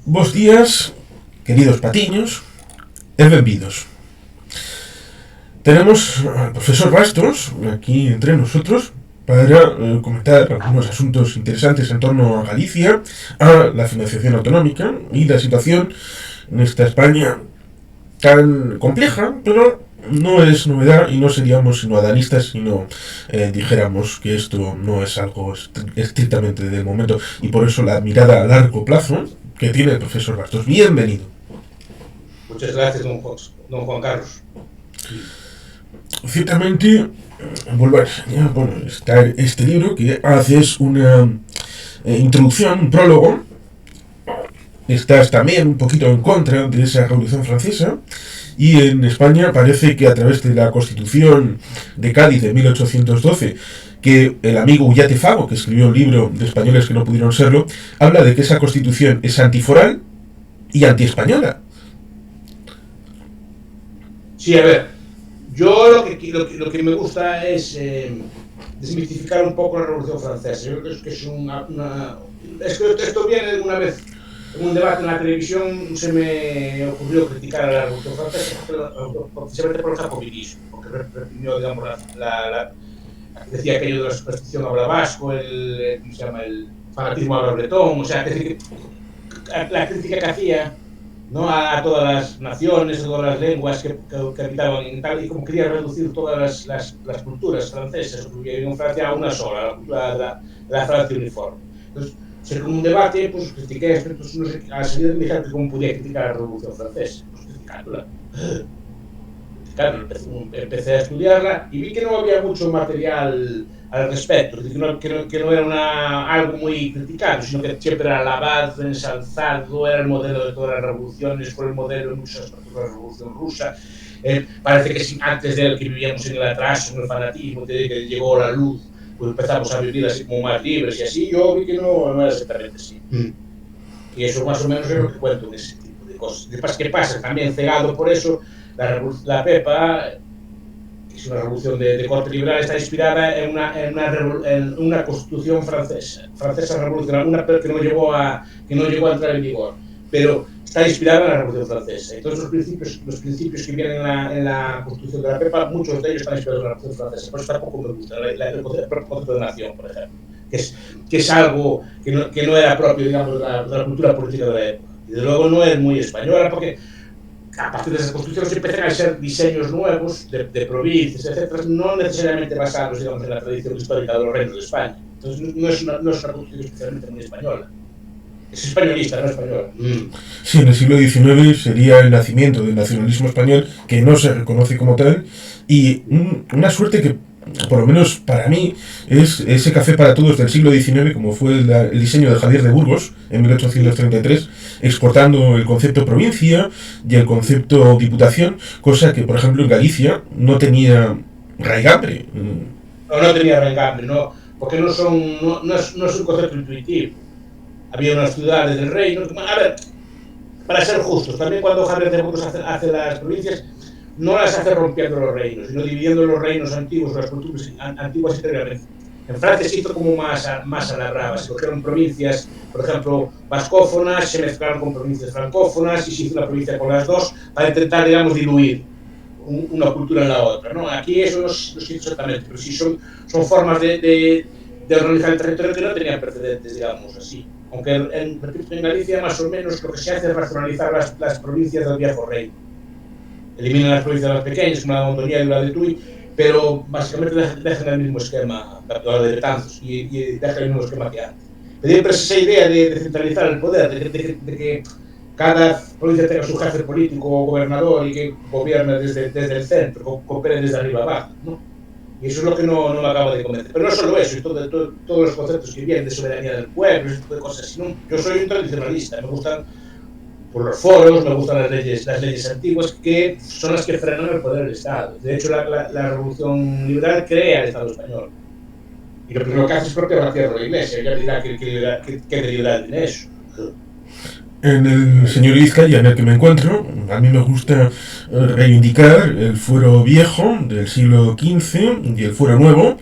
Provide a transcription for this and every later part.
Bos días, queridos patiños, e benvidos. Tenemos al profesor Bastos aquí entre nosotros para comentar algunos asuntos interesantes en torno a Galicia, a la financiación autonómica y la situación en esta España tan compleja, pero no es novedad y no seríamos sino adanistas si no dijéramos que esto no es algo estrictamente del momento, y por eso la mirada a largo plazo que tiene el profesor Bastos. Bienvenido. Muchas gracias, don Juan Carlos. Ciertamente, vuelvo a enseñar, está este libro que haces una introducción, un prólogo. Estás también un poquito en contra de esa Revolución Francesa, y en España parece que a través de la Constitución de Cádiz de 1812, que el amigo Ullate Fago, que escribió un libro de españoles que no pudieron serlo, habla de que esa Constitución es antiforal y antiespañola. Sí, a ver, yo lo que me gusta es desmitificar un poco la Revolución Francesa. Yo creo que es es que esto viene de una vez. En un debate en la televisión se me ocurrió criticar a la Revolución Francesa precisamente por el jacobinismo, porque reprimió, digamos, decía aquello de la superstición habla vasco, el fanatismo habla bretón, o sea, la crítica que hacía, ¿no?, a todas las naciones, a todas las lenguas que habitaban en tal, y como quería reducir todas las culturas francesas que vivían en Francia a una sola, la cultura de la Francia uniforme. Entonces, en un debate, pues critiqué esto, entonces no sé, a la salida me dijeron que cómo podía criticar la Revolución Francesa, pues criticándola. Claro, empecé a estudiarla y vi que no había mucho material al respecto, que no era algo muy criticado, sino que siempre era alabado, ensalzado, era el modelo de todas las revoluciones, fue el modelo en muchos aspectos de la Revolución Rusa. Parece que antes de él, que vivíamos en el atraso, en el fanatismo, desde que llegó la luz, pues empezamos a vivir así como más libres y así. Yo vi que no era exactamente así. Y eso más o menos es lo que cuento en ese tipo de cosas. Después, ¿qué pasa? También cegado por eso, la PEPA, que es una revolución de corte liberal, está inspirada en una constitución francesa revolucionaria, una que no llegó a entrar en vigor, pero está inspirada en la Revolución Francesa. Entonces los principios que vienen en la constitución de la PEPA, muchos de ellos están inspirados en la Revolución Francesa. Por eso tampoco me gusta el concepto de nación, por ejemplo, que es algo que no era propio, digamos, de la cultura política de la época. Y de luego no es muy española, porque a partir de esas constituciones empiezan a ser diseños nuevos de provincias, etcétera, no necesariamente basados, digamos, en la tradición histórica de los reinos de España. Entonces no es una constitución especialmente muy española. Es españolista, no española. Sí, en el siglo XIX sería el nacimiento del nacionalismo español, que no se reconoce como tal, y una suerte que, por lo menos para mí, es ese café para todos del siglo XIX, como fue el diseño de Javier de Burgos en 1833, exportando el concepto provincia y el concepto diputación, cosa que, por ejemplo, en Galicia no tenía raigambre. No tenía raigambre, no, porque no es un concepto intuitivo. Había unas ciudades del reino. A ver, para ser justos, también cuando Javier de Burgos hace las provincias, no las hace rompiendo los reinos, sino dividiendo los reinos antiguos, las culturas antiguas interiormente. En Francia se hizo como más a la brava, se cogieron provincias, por ejemplo, vascófonas, se mezclaron con provincias francófonas y se hizo una provincia con las dos para intentar, digamos, diluir una cultura en la otra, ¿no? Aquí eso no se hizo exactamente, pero sí son formas de organizar el territorio que no tenían precedentes, digamos así. Aunque en Galicia más o menos lo que se hace es racionalizar las provincias del viejo reino. Eliminan las provincias más pequeñas, como la de Montoña y la de Tui, pero básicamente dejan el mismo esquema, la de Betanzos, y dejan el mismo esquema que antes. Pero siempre es esa idea de centralizar el poder, de que cada provincia tenga su jefe político o gobernador y que gobierne desde el centro, coopere desde arriba abajo, ¿no? Y eso es lo que no me acaba de convencer. Pero no solo eso, y todos los conceptos que vienen de soberanía del pueblo, ese tipo de cosas, sino yo soy un tradicionalista, me gustan por los foros, me gustan las leyes antiguas, que son las que frenan el poder del Estado. De hecho, la Revolución Liberal crea el Estado español. Y lo primero que hace es propio la tierra de la Iglesia, ya dirá que de liberal tiene eso. En el señor Vizcaya, en el que me encuentro, a mí me gusta reivindicar el fuero viejo del siglo XV y el fuero nuevo,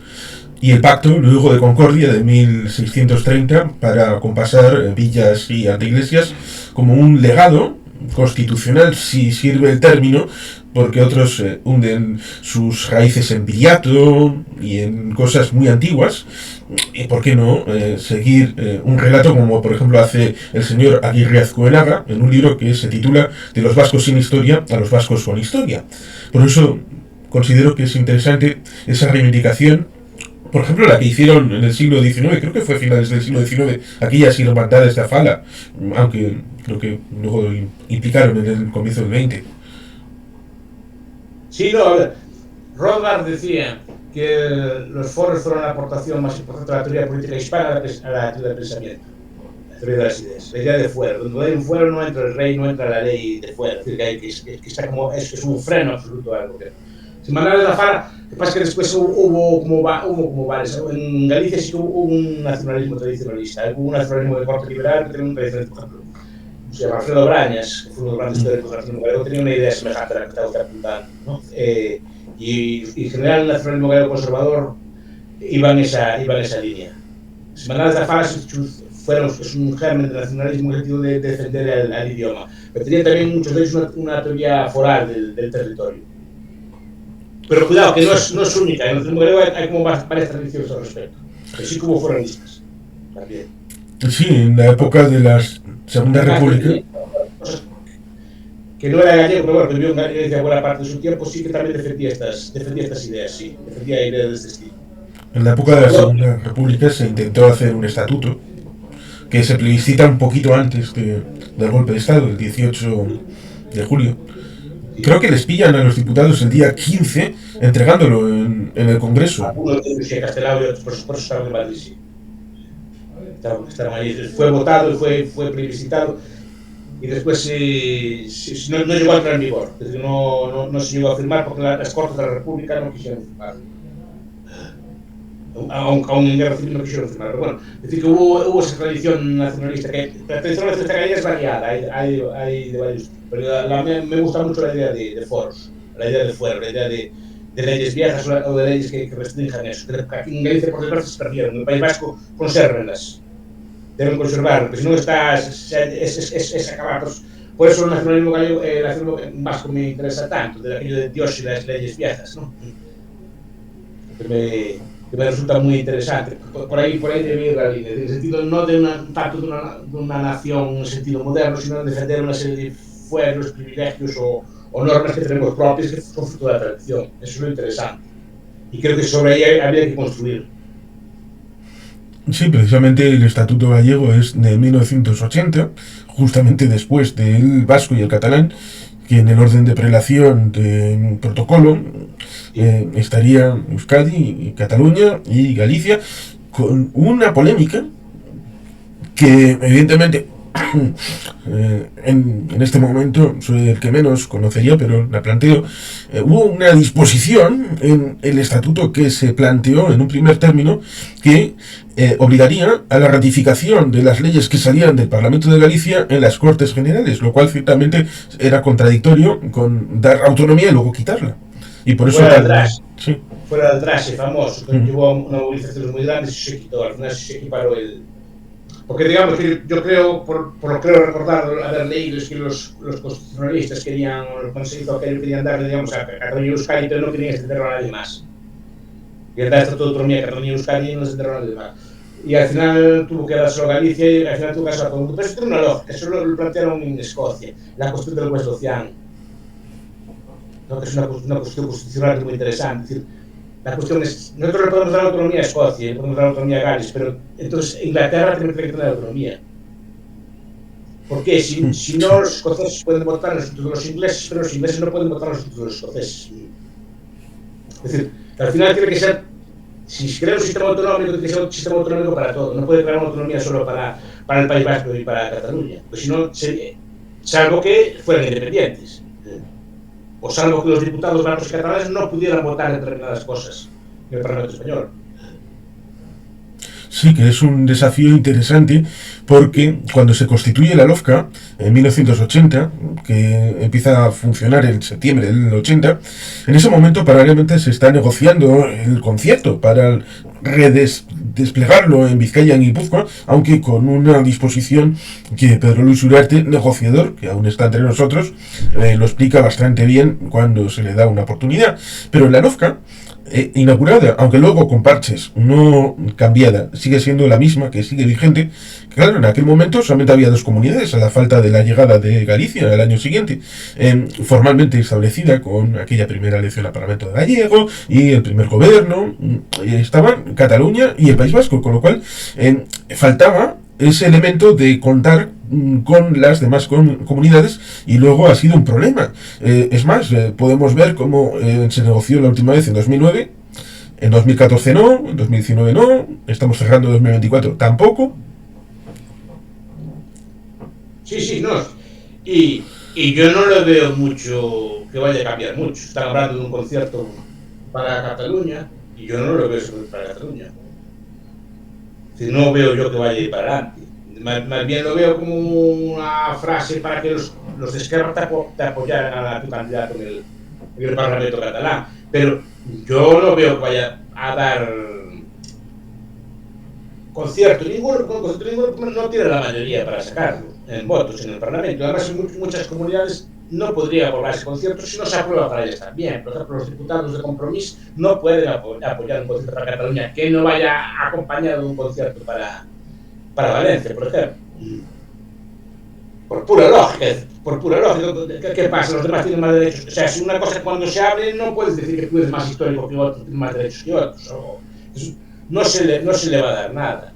y el Pacto luego de Concordia de 1630 para compasar villas y anteiglesias como un legado constitucional, si sirve el término, porque otros hunden sus raíces en Viriato y en cosas muy antiguas. Y por qué no seguir un relato como por ejemplo hace el señor Aguirre Azcuenaga en un libro que se titula De los vascos sin historia a los vascos con historia. Por eso considero que es interesante esa reivindicación. Por ejemplo, la que hicieron en el siglo XIX, creo que fue a finales del siglo XIX, aquellas hermandades de Afala, aunque creo que luego implicaron en el comienzo del XX. Sí, no, a ver, Rothbard decía que los foros fueron la aportación más importante de la teoría política hispana a la teoría del pensamiento, la teoría de las ideas, la idea de fuero. Donde hay un fuero no entra el rey, no entra la ley de fuero, es decir, que está como, es un freno absoluto al gobierno. Sin Manuel de la Fala, lo que pasa es que después hubo como varios. En Galicia sí que hubo un nacionalismo tradicionalista, hubo un nacionalismo de corte liberal que tenía un tradicionalismo, por ejemplo. Se llama Alfredo Brañas, que fue uno de los grandes teóricos del nacionalismo gallego, tenía una idea semejante a la que estaba usted apuntando, ¿no? Y en general el nacionalismo gallego conservador iba en esa línea. Sin Manuel de la Fala es un germen de nacionalismo en el sentido de defender al idioma, pero tenía también muchos de ellos una teoría foral del territorio. Pero cuidado, que no es única. En el nacionalismo gallego hay como varias tradiciones al respecto. Pero sí como forenistas también. Sí, en la época de la Segunda República. Que no era gallego, pero bueno, que vivió en Galicia buena parte de su tiempo, sí que también defendía estas ideas, sí. Defendía ideas de este estilo. En la época de la Segunda República se intentó hacer un estatuto que se plebiscita un poquito antes del golpe de Estado, el 18 de julio. Creo que les pillan a los diputados el día 15 entregándolo en el Congreso. Algunos de ellos Castelao y otros por eso estaban en Madrid, sí. Estaban allí. Fue votado y fue plebiscitado y después no llegó a entrar en vigor. Es decir, no se llegó a firmar porque las Cortes de la República no quisieron firmar. Aún en guerra civil no quisieron firmar. Pero bueno, es decir, que hubo esa tradición nacionalista. La tradición nacionalista gallega es variada, hay de varios. Pero me gusta mucho la idea de foros, la idea de fuero, la idea de leyes viejas o de leyes que restrinjan eso. Aquí en Galicia, por desgracia, se perdieron. En el País Vasco, consérvenlas. Deben conservarlo, porque si no es acabar. Por eso el nacionalismo gallego, el nacionalismo vasco me interesa tanto, de aquello de Dios y las leyes viejas, ¿no? Que me resulta muy interesante. Por ahí debe ir la línea, en el sentido no tanto de una nación en un sentido moderno, sino de defender una serie de fueros, privilegios o normas que tenemos propias que son fruto de la tradición. Eso es lo interesante. Y creo que sobre ahí habría que construir. Sí, precisamente el Estatuto Gallego es de 1980, justamente después del vasco y el catalán, que en el orden de prelación de protocolo estaría Euskadi, Cataluña y Galicia, con una polémica que evidentemente en este momento soy el que menos conocería, pero la planteo. Hubo una disposición en el estatuto que se planteó en un primer término que obligaría a la ratificación de las leyes que salían del Parlamento de Galicia en las Cortes Generales, lo cual ciertamente era contradictorio con dar autonomía y luego quitarla. Y por eso fuera del traje famoso, que llevó una movilización muy grande y se quitó, al final se equiparó el. Porque digamos que yo creo, por lo que creo recordar, haber leído, es que los constitucionalistas querían, los conseguidos querían darle, digamos, a Cataluña y Euskadi, pero no querían extenderlo a nadie más. Y dar esta autonomía a Cataluña y Euskadi y no extenderlo a nadie más. Y al final tuvo que dárselo a Galicia y al final tuvo que dárselo a todo el mundo. Pero eso tiene una lógica, eso lo plantearon en Escocia, la cuestión del West Lothian, ¿no? Que es una cuestión constitucional muy interesante. Es decir, la cuestión es, nosotros le podemos dar autonomía a Escocia, le podemos dar autonomía a Gales, pero entonces Inglaterra tiene que tener autonomía. ¿Por qué? Si no, los escoceses pueden votar en los asuntos de los ingleses, pero los ingleses no pueden votar en los asuntos de los escoceses. Es decir, al final tiene que ser, si queremos un sistema autonómico, tiene que ser un sistema autonómico para todo. No puede crear una autonomía solo para el País Vasco y para Cataluña, pues si no, salvo que fueran independientes. O salvo que los diputados vascos y catalanes no pudieran votar determinadas cosas en el Parlamento español. Sí, que es un desafío interesante porque cuando se constituye la LOFCA en 1980, que empieza a funcionar en septiembre del 80, en ese momento paralelamente se está negociando el concierto para desplegarlo en Vizcaya y en Guipúzcoa, aunque con una disposición que Pedro Luis Uriarte, negociador, que aún está entre nosotros, lo explica bastante bien cuando se le da una oportunidad. Pero en la LOFCA, inaugurada, aunque luego con parches, no cambiada, sigue siendo la misma, que sigue vigente. Claro, en aquel momento solamente había dos comunidades, a la falta de la llegada de Galicia el año siguiente, formalmente establecida con aquella primera elección al Parlamento gallego y el primer gobierno. Estaban Cataluña y el País Vasco, con lo cual faltaba ese elemento de contar con las demás comunidades, y luego ha sido un problema. Es más, podemos ver cómo se negoció la última vez en 2009, en 2014 no, en 2019 no, estamos cerrando 2024 tampoco. Sí, no. Y yo no le veo mucho que vaya a cambiar mucho. Están hablando de un concierto para Cataluña y yo no lo veo para Cataluña. Si no veo yo que vaya a ir para adelante. Más bien lo veo como una frase para que los de Esquerra te apoyaran a tu candidato en el Parlamento catalán. Pero yo no veo que vaya a dar concierto. Ninguno no tiene la mayoría para sacarlo en votos en el Parlamento. Además, en muchas comunidades no podría aprobarse concierto si no se aprueba para ellas también. Por ejemplo, los diputados de Compromís no pueden apoyar un concierto para Cataluña que no vaya acompañado de un concierto para Valencia, por ejemplo. Por pura lógica. ¿Qué pasa? Los demás tienen más derechos. O sea, si una cosa cuando se abre no puedes decir que tú eres más histórico que otro, tienes más derechos que otros. No se le va a dar nada.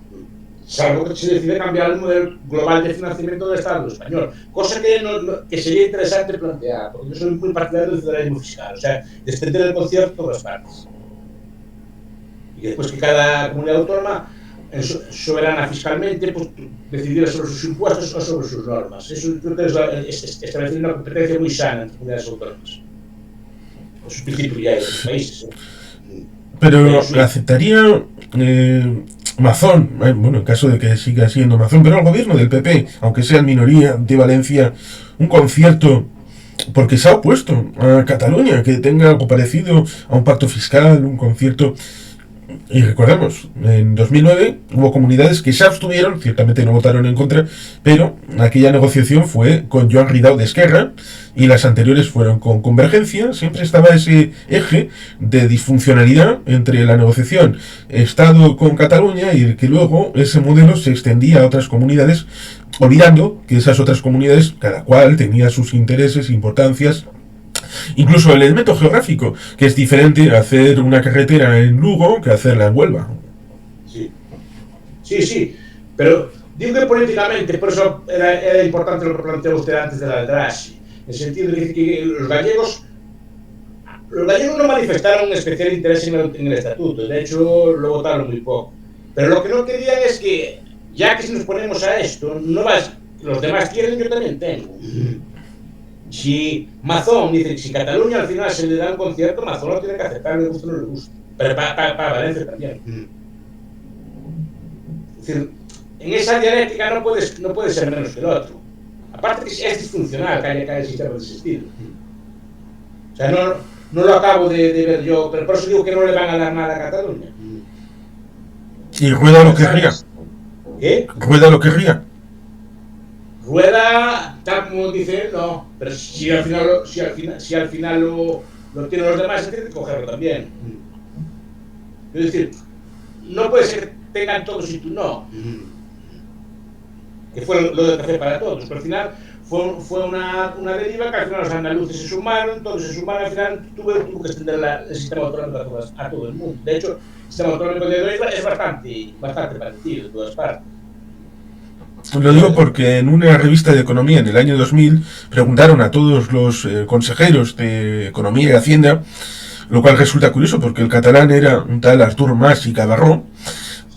Salvo que se decide cambiar el modelo global de financiamiento del Estado español. Cosa que sería interesante plantear, porque yo soy muy partidario del federalismo fiscal. O sea, de extender el concierto a todas partes. Y después que cada comunidad autónoma soberana fiscalmente, pues decidiera sobre sus impuestos o sobre sus normas. Eso creo que es establecer una competencia muy sana entre comunidades autónomas. Es un principio ya de los países. Pero aceptaría Mazón, bueno, en caso de que siga siendo Mazón, pero el gobierno del PP, aunque sea en minoría de Valencia, un concierto, porque se ha opuesto a Cataluña, que tenga algo parecido a un pacto fiscal, un concierto. Y recordemos, en 2009 hubo comunidades que se abstuvieron, ciertamente no votaron en contra, pero aquella negociación fue con Joan Ridao de Esquerra y las anteriores fueron con Convergencia. Siempre estaba ese eje de disfuncionalidad entre la negociación Estado con Cataluña y que luego ese modelo se extendía a otras comunidades, olvidando que esas otras comunidades, cada cual tenía sus intereses, importancias. Incluso el elemento geográfico, que es diferente hacer una carretera en Lugo que hacerla en Huelva. Sí, pero digo que políticamente, por eso era importante lo que planteó usted antes de la Aldrassi, en el sentido de que los gallegos no manifestaron un especial interés en el estatuto, de hecho lo votaron muy poco, pero lo que no querían es que, ya que si nos ponemos a esto, los demás quieren, yo también tengo. Si Mazón dice que si Cataluña al final se le da un concierto, Mazón lo tiene que aceptar, le gusta o no le gusta. Pero para Valencia también. Es decir, en esa dialéctica no puede ser menos que el otro. Aparte que es disfuncional que haya el sistema de ese estilo. O sea, no lo acabo de ver yo, pero por eso digo que no le van a dar nada a Cataluña. ¿Y Rueda lo querría? ¿Qué? ¿Rueda lo querría? Rueda, tal como dice, no, pero si al final lo tienen los demás, se tiene que cogerlo también. Es decir, no puede ser que tengan todos y tú no. Que fue lo del café para todos, pero al final fue una deriva que al final los andaluces se sumaron, todos se sumaron, al final tuvo que extender el sistema autonómico a todo el mundo. De hecho, el sistema autonómico de hoy es bastante parecido en todas partes. Lo digo porque en una revista de economía en el año 2000 preguntaron a todos los consejeros de Economía y Hacienda, lo cual resulta curioso porque el catalán era un tal Artur Mas y Cabarró,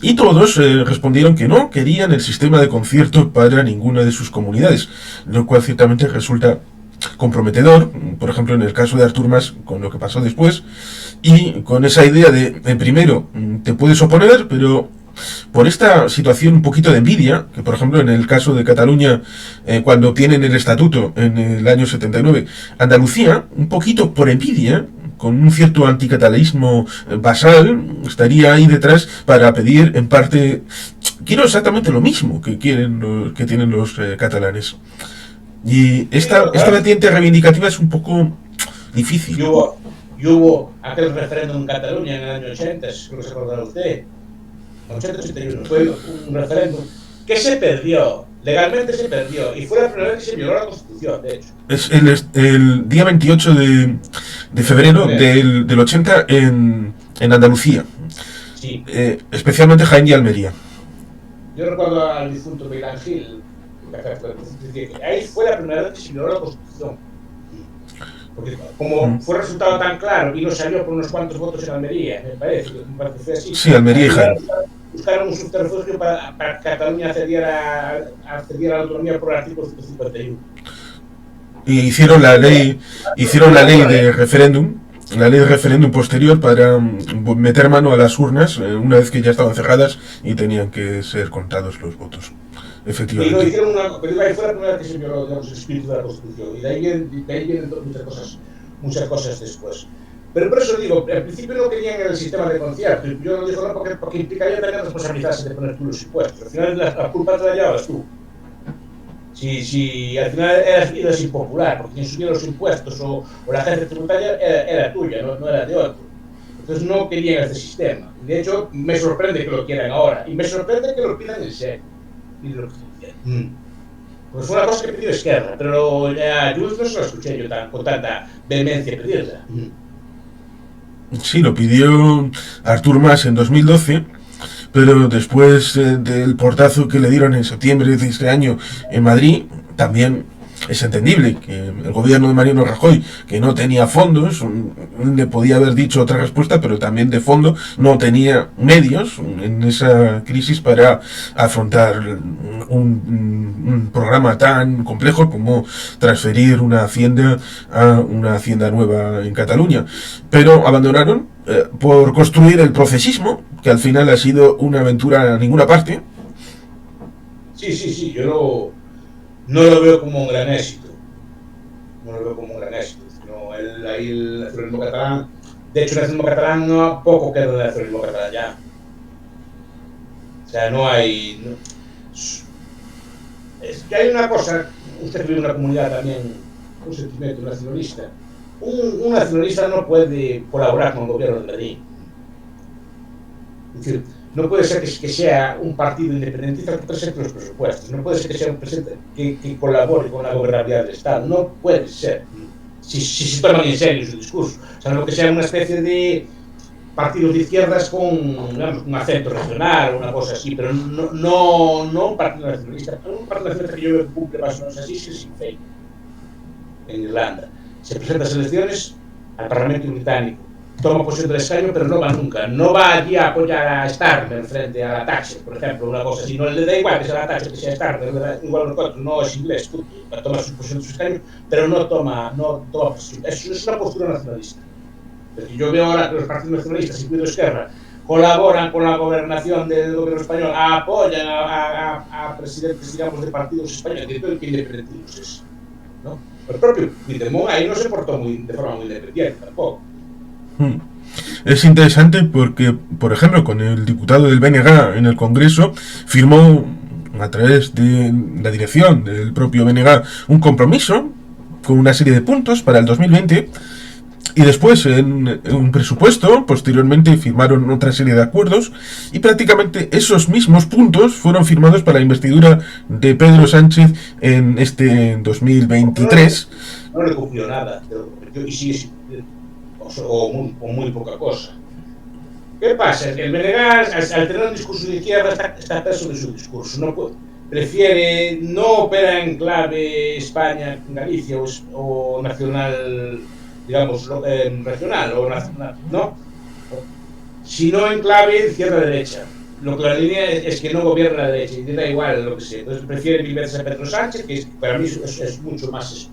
y todos respondieron que no querían el sistema de concierto para ninguna de sus comunidades, lo cual ciertamente resulta comprometedor, por ejemplo en el caso de Artur Mas con lo que pasó después, y con esa idea de, primero, te puedes oponer, pero por esta situación un poquito de envidia, que por ejemplo en el caso de Cataluña, cuando obtienen el estatuto en el año 79, Andalucía, un poquito por envidia, con un cierto anticatalanismo basal, estaría ahí detrás para pedir, en parte, quiero exactamente lo mismo que que tienen los catalanes. Y esta vertiente reivindicativa es un poco difícil. Y hubo aquel referéndum en Cataluña en el año 80, creo que se acordará usted, 80-81, fue un referéndum que se perdió, legalmente se perdió, y fue la primera vez que se violó la Constitución, de hecho. Es el día 28 de febrero del 80 en Andalucía. Sí. Especialmente Jaén y Almería. Yo recuerdo al difunto Milán Gil, que ahí fue la primera vez que se violó la Constitución. Porque como fue resultado tan claro y no salió por unos cuantos votos en Almería, me parece que fue así. Sí, Almería y Jaén. Buscaron un subterfugio para que Cataluña accediera a la autonomía por el artículo 151. Y hicieron la ley de referéndum, posterior para meter mano a las urnas una vez que ya estaban cerradas y tenían que ser contados los votos. Efectivamente. Y lo hicieron pero ahí fue la primera vez que se violó, digamos, el espíritu de la Constitución, y de ahí vienen muchas cosas después. Pero por eso digo, al principio no querían el sistema de concierto, yo no digo no porque implicaría también responsabilizarse de poner tú los impuestos. Al final la culpa te la llevabas tú. Si al final eras impopular, porque quien subía los impuestos o la agencia tributaria era tuya, no era de otro. Entonces no querían este sistema. De hecho, me sorprende que lo quieran ahora, y me sorprende que lo pidan en serio. Pues fue una cosa que pidió Esquerra, pero a Junts no se lo escuché yo con tanta vehemencia pedirla. Sí, lo pidió Artur Mas en 2012, pero después del portazo que le dieron en septiembre de este año en Madrid, también es entendible que el gobierno de Mariano Rajoy, que no tenía fondos, le podía haber dicho otra respuesta, pero también de fondo no tenía medios en esa crisis para afrontar un programa tan complejo como transferir una hacienda a una hacienda nueva en Cataluña. Pero abandonaron por construir el procesismo, que al final ha sido una aventura a ninguna parte. Sí, yo no lo veo como un gran éxito. No, el nacionalismo catalán, de hecho el nacionalismo catalán no poco queda del nacionalismo catalán ya. O sea, no hay... es que hay una cosa, usted vive en una comunidad también, un sentimiento nacionalista. Un nacionalista no puede colaborar con el gobierno de Madrid. Es decir, no puede ser que sea un partido independentista que presente los presupuestos, no puede ser que sea un presidente que colabore con la gobernabilidad del Estado, no puede ser, si se toman en serio su discurso, salvo que sea una especie de partidos de izquierdas con, digamos, un acento regional o una cosa así, pero no un partido nacionalista. Un partido nacionalista que yo veo que cumple más o menos así es el Sinn Féin, en Irlanda. Se presenta a elecciones al Parlamento británico, toma posesión del escaño, pero no va nunca. No va allí a apoyar a Starmer frente a la Thatcher, por ejemplo, una cosa así. No le da igual que sea la Thatcher, que sea Starmer, le da igual los otros, no es inglés, va a tomar su posesión de su escaño, pero no toma posesión. Es una postura nacionalista. Porque yo veo ahora que los partidos nacionalistas, incluido Esquerra, colaboran con la gobernación del gobierno español, apoyan a presidentes, digamos, de partidos españoles, de todo el que independentismo es, ¿no? El propio Puigdemont ahí no se portó de forma muy independiente tampoco. Es interesante porque, por ejemplo, con el diputado del BNG en el Congreso firmó a través de la dirección del propio BNG un compromiso con una serie de puntos para el 2020 y después en un presupuesto posteriormente firmaron otra serie de acuerdos y prácticamente esos mismos puntos fueron firmados para la investidura de Pedro Sánchez en este 2023. No le cumplió nada, y sigue o muy poca cosa. ¿Qué pasa? El Benegas, al tener un discurso de izquierda, está preso de su discurso. Prefiere, no opera en clave España, Galicia o nacional, digamos, regional o nacional, ¿no? Sino en clave izquierda-derecha. Lo que la línea es que no gobierna la derecha, y le da igual lo que sea. Entonces prefiere vivirse a Pedro Sánchez, que para mí es mucho más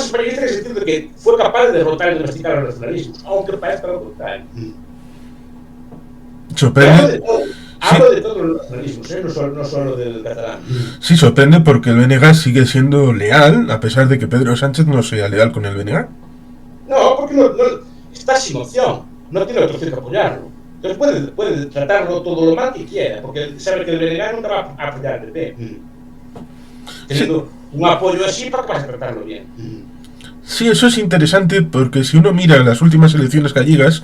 españolista en el sentido de que fue capaz de derrotar y domesticar a los nacionalismos, aunque parezca lo contrario. Hablo de todos los nacionalismos, no solo del catalán. Sí, sorprende porque el BNG sigue siendo leal, a pesar de que Pedro Sánchez no sea leal con el BNG. No, porque está sin opción, no tiene otra opción que apoyarlo. Entonces puede tratarlo todo lo mal que quiera, porque sabe que el BNG nunca va a apoyar al PP. Teniendo un apoyo así, ¿para qué vas a tratarlo bien? Sí, eso es interesante porque si uno mira las últimas elecciones gallegas,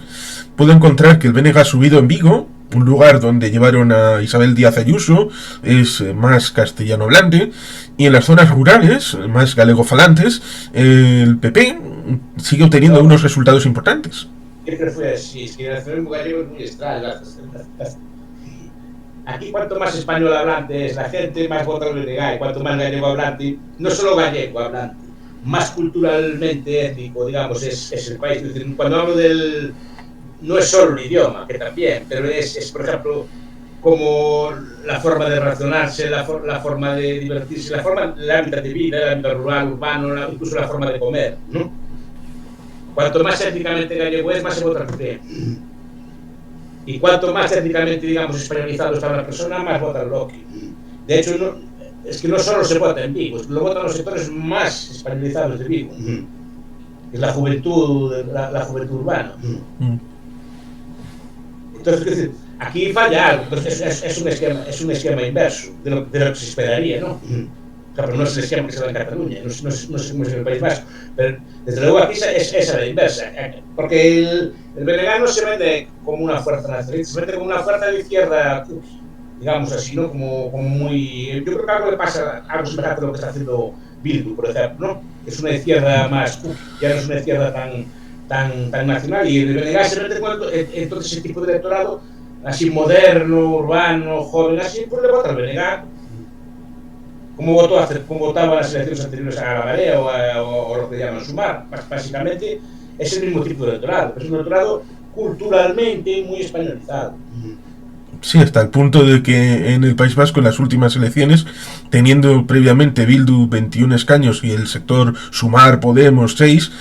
puede encontrar que el BNG ha subido en Vigo, un lugar donde llevaron a Isabel Díaz Ayuso, es más castellano hablante, y en las zonas rurales, más galego-falantes, el PP sigue obteniendo unos resultados importantes. Siempre fue así, es que el nacionalismo gallego es muy extraño. Aquí cuanto más español hablante es la gente, más vota el BNG, y cuanto más gallego hablante, no solo gallego hablante, más culturalmente étnico, digamos, es el país. Es decir, cuando hablo del... no es solo el idioma, que también, pero es por ejemplo, como la forma de relacionarse, la forma de divertirse, el hábitat de vida, el hábitat rural, urbano, incluso la forma de comer, ¿no? Cuanto más étnicamente gallego es, más se vota el PP. Y cuanto más étnicamente, digamos, españolizado está una persona, más vota el bloque. De hecho, es que no solo se vota en Vigo, lo votan los sectores más españolizados de Vigo, que es la juventud urbana. Entonces, aquí falla algo. Entonces, es un esquema inverso de lo que se esperaría, ¿no? Pero no es el esquema que se da en Cataluña, no es como es en el País Vasco. Pero desde luego aquí es a la inversa, porque el BNG no se vende como una fuerza nacionalista, se vende como una fuerza de izquierda, digamos así, ¿no? Como muy... Yo creo que algo le pasa, algo semejante a lo que está haciendo Bildu, por ejemplo, ¿no? Es una izquierda más, ya no es una izquierda tan nacional, y el BNG se vende en todo ese tipo de electorado así moderno, urbano, joven, así, pues le vota al BNG. Como votaba en las elecciones anteriores a la Marea o lo que llaman Sumar. Básicamente es el mismo tipo de electorado, pero es un electorado culturalmente muy españolizado. Sí, hasta el punto de que en el País Vasco, en las últimas elecciones, teniendo previamente Bildu 21 escaños y el sector Sumar, Podemos 6,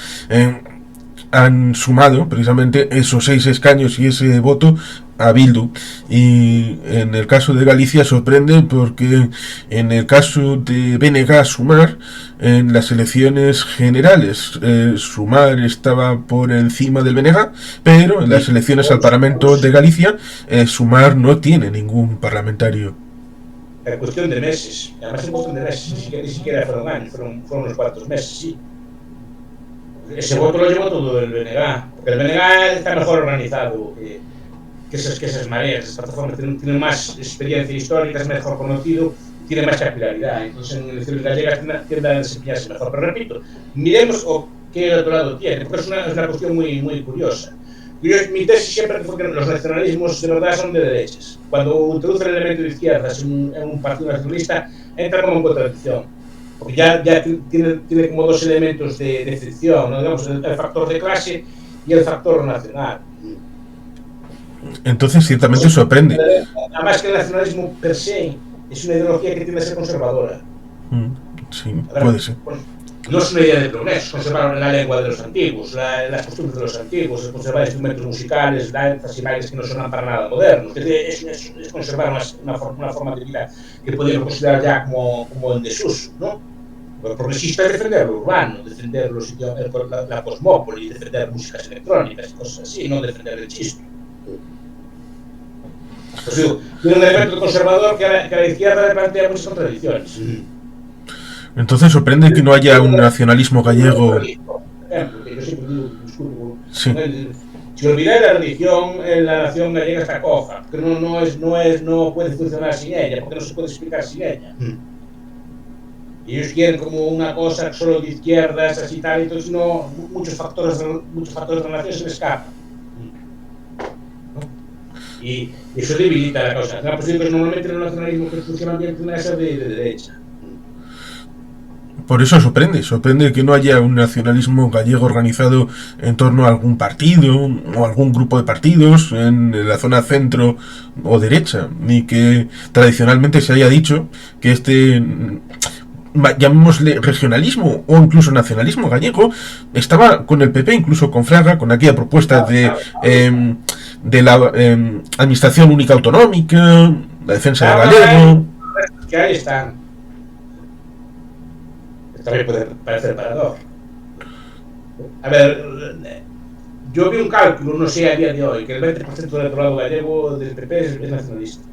han sumado precisamente esos 6 escaños y ese voto a Bildu. Y en el caso de Galicia sorprende porque en el caso de BNG Sumar, en las elecciones generales, Sumar estaba por encima del BNG, pero en las elecciones al Parlamento de Galicia, Sumar no tiene ningún parlamentario. En cuestión de meses, además en cuestión de meses, ni siquiera fueron años, fueron unos cuantos meses, sí. Ese voto lo llevó todo el BNG, porque el BNG está mejor organizado que esas mareas, esas plataformas, tiene más experiencia histórica, es mejor conocido, tiene más capilaridad. Entonces en elecciones gallegas tiende a desempeñarse mejor. Pero repito, miremos qué electorado tiene, porque es una cuestión muy curiosa. Mi tesis siempre fue que los nacionalismos de verdad son de derechas. Cuando introduce el elemento de izquierdas en un partido nacionalista, entra como en contradicción. Porque ya tiene como dos elementos de fricción, ¿no? Digamos, el factor de clase y el factor nacional. Entonces ciertamente sorprende. Además que el nacionalismo per se es una ideología que tiende a ser conservadora. Sí, puede ser. Bueno, no es una idea de progreso, conservar la lengua de los antiguos, las costumbres de los antiguos, conservar instrumentos musicales, danzas y bailes que no son para nada modernos. Es conservar una forma de vida que podríamos considerar ya como en desuso, ¿no? Lo progresista es defender lo urbano, defender la cosmópoli, defender músicas electrónicas y cosas así, no defender el chiste. Pues digo, tiene un elemento conservador que a la izquierda le plantea muchas contradicciones. Entonces sorprende que no haya un nacionalismo gallego. Por ejemplo, que yo siempre digo, disculpo, sí. Si olvidáis la religión, la nación gallega está coja, porque no puede funcionar sin ella, porque no se puede explicar sin ella. Y ellos quieren como una cosa solo de izquierdas, así tal, entonces muchos factores de la nación se le escapan. Y eso debilita la causa. La posición que normalmente el nacionalismo que funciona bien tiene que ser de derecha. Por eso sorprende que no haya un nacionalismo gallego organizado en torno a algún partido o algún grupo de partidos en la zona centro o derecha, ni que tradicionalmente se haya dicho que llamémosle regionalismo o incluso nacionalismo gallego estaba con el PP, incluso con Fraga, con aquella propuesta de la administración única autonómica, la defensa del galego. Que ahí están. También puede parecer parador. A ver, yo vi un cálculo, no sé a día de hoy, que el 20% del electorado gallego del PP es nacionalista.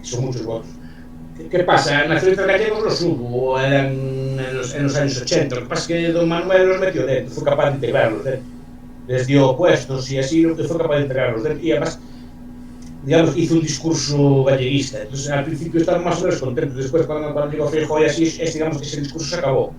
Son muchos votos. ¿Qué pasa? Nacionalistas gallegos los hubo en los años 80. Lo que pasa es que don Manuel los metió dentro, fue capaz de integrarlos dentro. Les dio puestos y así, lo que fue capaz de integrarlos dentro. Y además, digamos, hizo un discurso galleguista. Entonces, al principio estaban más o menos contentos. Después, cuando llegó Feijóo y así, digamos que ese discurso se acabó,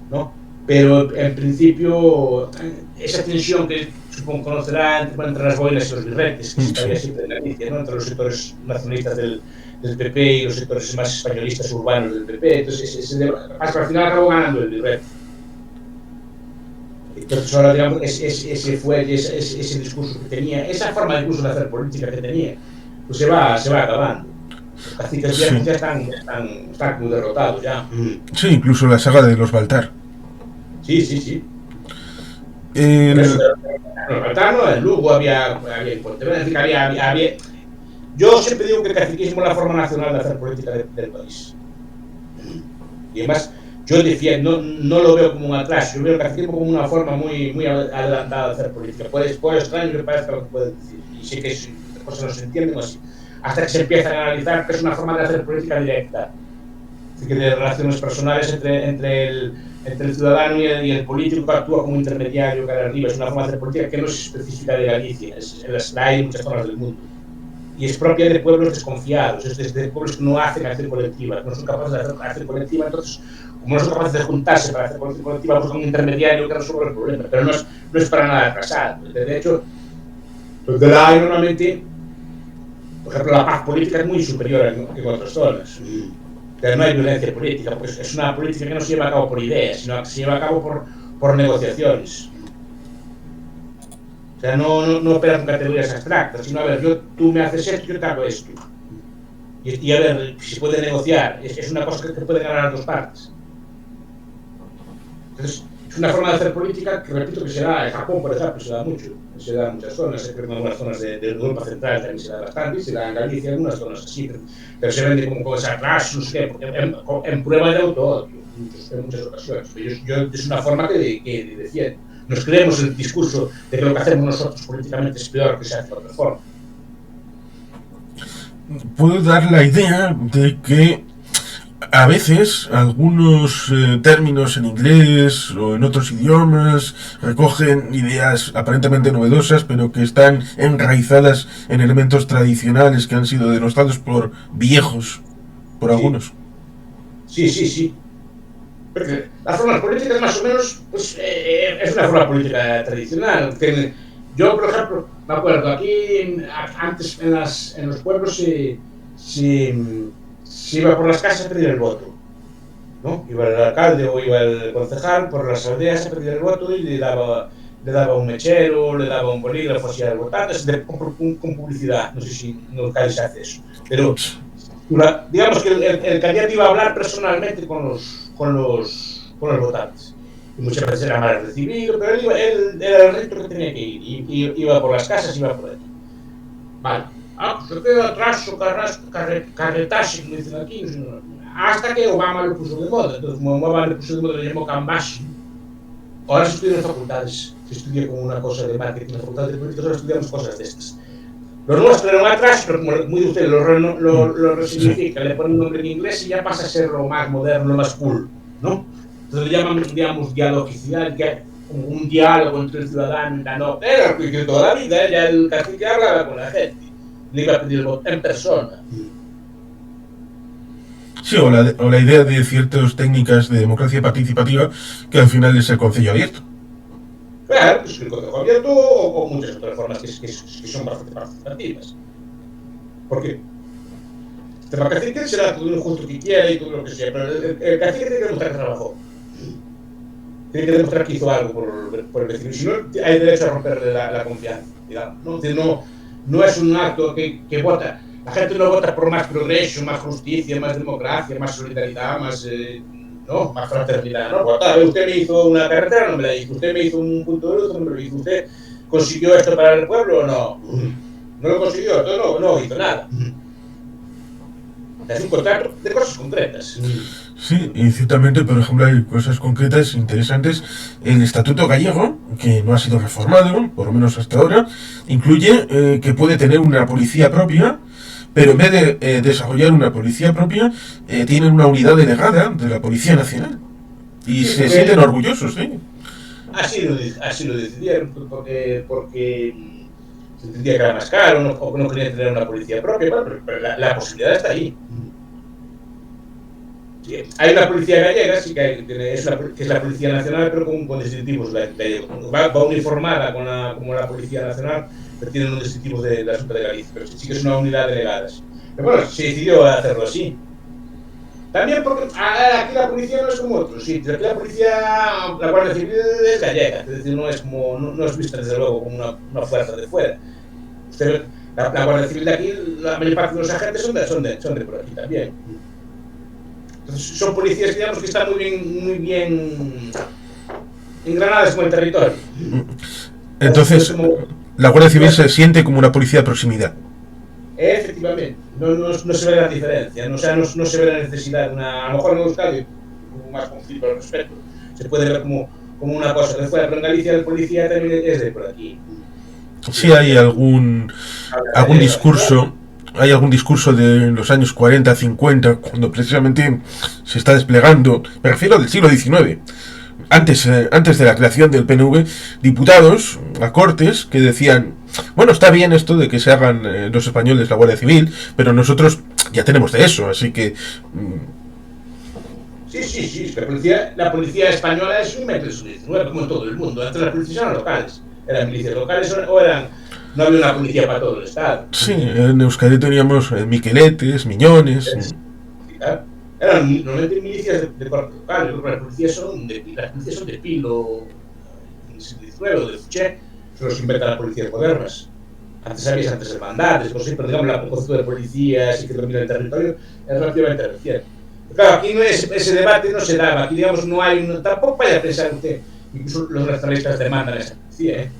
¿no? Pero en principio, esa tensión que supongo conocerá entre las boinas y los birretes, que se estaría siempre en Galicia, ¿no? Entre los sectores nacionalistas del PP y los sectores más españolistas urbanos del PP. Entonces, hasta al final acabó ganando el birrete. Entonces, ahora, digamos, ese discurso que tenía, esa forma incluso de hacer política que tenía, pues se va acabando. Los caciques viejos ya están muy derrotados ya. Sí, incluso la saga de los Baltar. Sí. Por eso, los Baltar, ¿no? En Lugo había había. Yo siempre digo que el caciquismo es la forma nacional de hacer política del país. Y además, yo defiendo, no lo veo como un atraso, yo veo el caciquismo como una forma muy adelantada de hacer política. Por extraño que parezca lo que puedes decir. Y sé que las cosas no se entienden así. Hasta que se empiezan a analizar que es una forma de hacer política directa. Así que de relaciones personales entre el ciudadano y el político que actúa como intermediario cara arriba. Es una forma de hacer política que no es específica de Galicia, la hay en muchas zonas del mundo. Y es propia de pueblos desconfiados, es de pueblos que no hacen acción colectiva, que no son capaces de hacer acción colectiva. Entonces, como no son capaces de juntarse para hacer acción colectiva, buscan un intermediario que resuelva el problema. Pero no es para nada atrasado. De hecho, donde la hay normalmente, por ejemplo, la paz política es muy superior en otras zonas. Pero no hay violencia política, porque es una política que no se lleva a cabo por ideas, sino que se lleva a cabo por negociaciones. O sea, no opera con categorías abstractas, sino, a ver, tú me haces esto, yo te hago esto. Y a ver, si se puede negociar, es una cosa que pueden ganar las dos partes. Entonces, es una forma de hacer política que, repito, que se da en Japón, por ejemplo, se da mucho. Se da en muchas zonas, en algunas zonas de Europa Central también se da bastante, se da en Galicia, en algunas zonas así, pero se vende como cosas clases, no sé qué, en prueba de auto-odio, en muchas ocasiones. Yo es una forma que defiendo. Nos creemos el discurso de que lo que hacemos nosotros políticamente es peor que se hace de otra forma. Puedo dar la idea de que a veces algunos términos en inglés o en otros idiomas recogen ideas aparentemente novedosas, pero que están enraizadas en elementos tradicionales que han sido denostados por viejos, por algunos. Sí. Porque las formas políticas más o menos pues, es una forma política tradicional. Yo, por ejemplo, me acuerdo, aquí antes en los pueblos se iba por las casas a pedir el voto, ¿no? Iba el alcalde o iba el concejal por las aldeas a pedir el voto y le daba un mechero, le daba un bolígrafo así al votante, con publicidad. No sé si en los calles se hace eso. Pero digamos que el candidato iba a hablar personalmente con los votantes. Y muchas veces era mal recibido, pero él era el rito que tenía que ir. Y iba por las casas, iba por allí. Vale. Pues yo quedo atrás, carretaje, como dicen aquí, hasta que Obama lo puso de moda. Entonces, como Obama lo puso de moda, lo llamó Cambashi. Ahora se estudia en facultades, se estudia como una cosa de marketing, en las facultades de políticas ahora estudiamos cosas de estas. Lo nuestro era atrás, pero como muy de usted lo resignifica, le pone un nombre en inglés y ya pasa a ser lo más moderno, lo más cool, ¿no? Entonces le llaman, digamos, dialogicidad, como un diálogo entre el ciudadano y la no. Era el que toda la vida, ya el cacique hablaba con la gente, le iba a pedir el voto en persona. Sí, o la idea de ciertas técnicas de democracia participativa que al final es el concello abierto. Claro, pues el consejo abierto o muchas otras formas que son bastante participativas. Porque el cacique será todo lo justo que quiera y todo lo que sea, pero el cacique tiene que demostrar que trabajó. Tiene que demostrar que hizo algo por el vecino. Si no, hay derecho a romperle la confianza, digamos. No es un acto que vota. La gente no vota por más progreso, más justicia, más democracia, más solidaridad, más fraternidad. No, vota. Usted me hizo una carretera, no me la hizo. Usted me hizo un punto de luz, no me lo hizo. Usted consiguió esto para el pueblo o no. No lo consiguió, no hizo nada. Es un contrato de cosas concretas. Sí, y ciertamente, por ejemplo, hay cosas concretas interesantes. El Estatuto Gallego, que no ha sido reformado, por lo menos hasta ahora, incluye que puede tener una policía propia, pero en vez de desarrollar una policía propia, tienen una unidad delegada de la Policía Nacional. Y Sí, se sienten orgullosos, ¿eh? así lo decidieron, porque se entendía que era más caro, o no querían tener una policía propia, bueno, pero la posibilidad está ahí. Sí, hay una policía gallega, sí que es la Policía Nacional, pero con distintivos gallegos. Va uniformada como la Policía Nacional, pero tienen un distintivo de la Junta de Galicia, pero sí que es una unidad delegada. Pero bueno, se decidió hacerlo así. También porque aquí la policía no es como otros sitios. Aquí la Guardia Civil es gallega, es decir, no es vista desde luego como una fuerza de fuera. La Guardia Civil de aquí, la mayor parte de los agentes son de por aquí también. Entonces, son policías, digamos, que están muy bien engranadas con el territorio. Entonces, la Guardia Civil se siente como una policía de proximidad. Efectivamente, no se ve la diferencia, o sea, no se ve la necesidad de a lo mejor en Euskadi, con más conflicto al respecto, se puede ver como una cosa de fuera, pero en Galicia el policía también es de por aquí. Sí hay algún discurso, de los años 40, 50, cuando precisamente se está desplegando, me refiero del siglo XIX, antes de la creación del PNV, diputados a Cortes que decían, bueno, está bien esto de que se hagan los españoles la Guardia Civil, pero nosotros ya tenemos de eso, así que... Sí, la policía española es un método XIX, como en todo el mundo. Antes las policías eran locales, eran milicias locales no había una policía para todo el Estado. Sí, en Euskadi teníamos miqueletes, miñones... Eran normalmente milicias de cuarto local. Las policías son de Pilo, en el siglo XIX, o de Fuché, son los que inventan las policías modernas. Antes había hermandades, pero digamos la concepto de policías y que domina el territorio es relativamente reciente. Pero claro, aquí ese debate no se daba, aquí digamos no hay, tampoco vaya a pensar usted, incluso los nacionalistas demandan esa policía,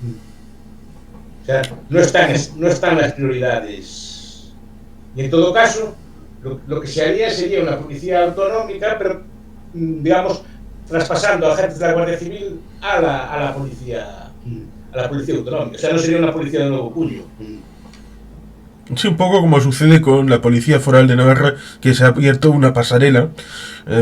O sea, no están las prioridades. Y en todo caso, lo que se haría sería una policía autonómica, pero digamos traspasando agentes de la Guardia Civil a la policía autonómica. O sea, no sería una policía de nuevo cuño. Sí, un poco como sucede con la Policía Foral de Navarra, que se ha abierto una pasarela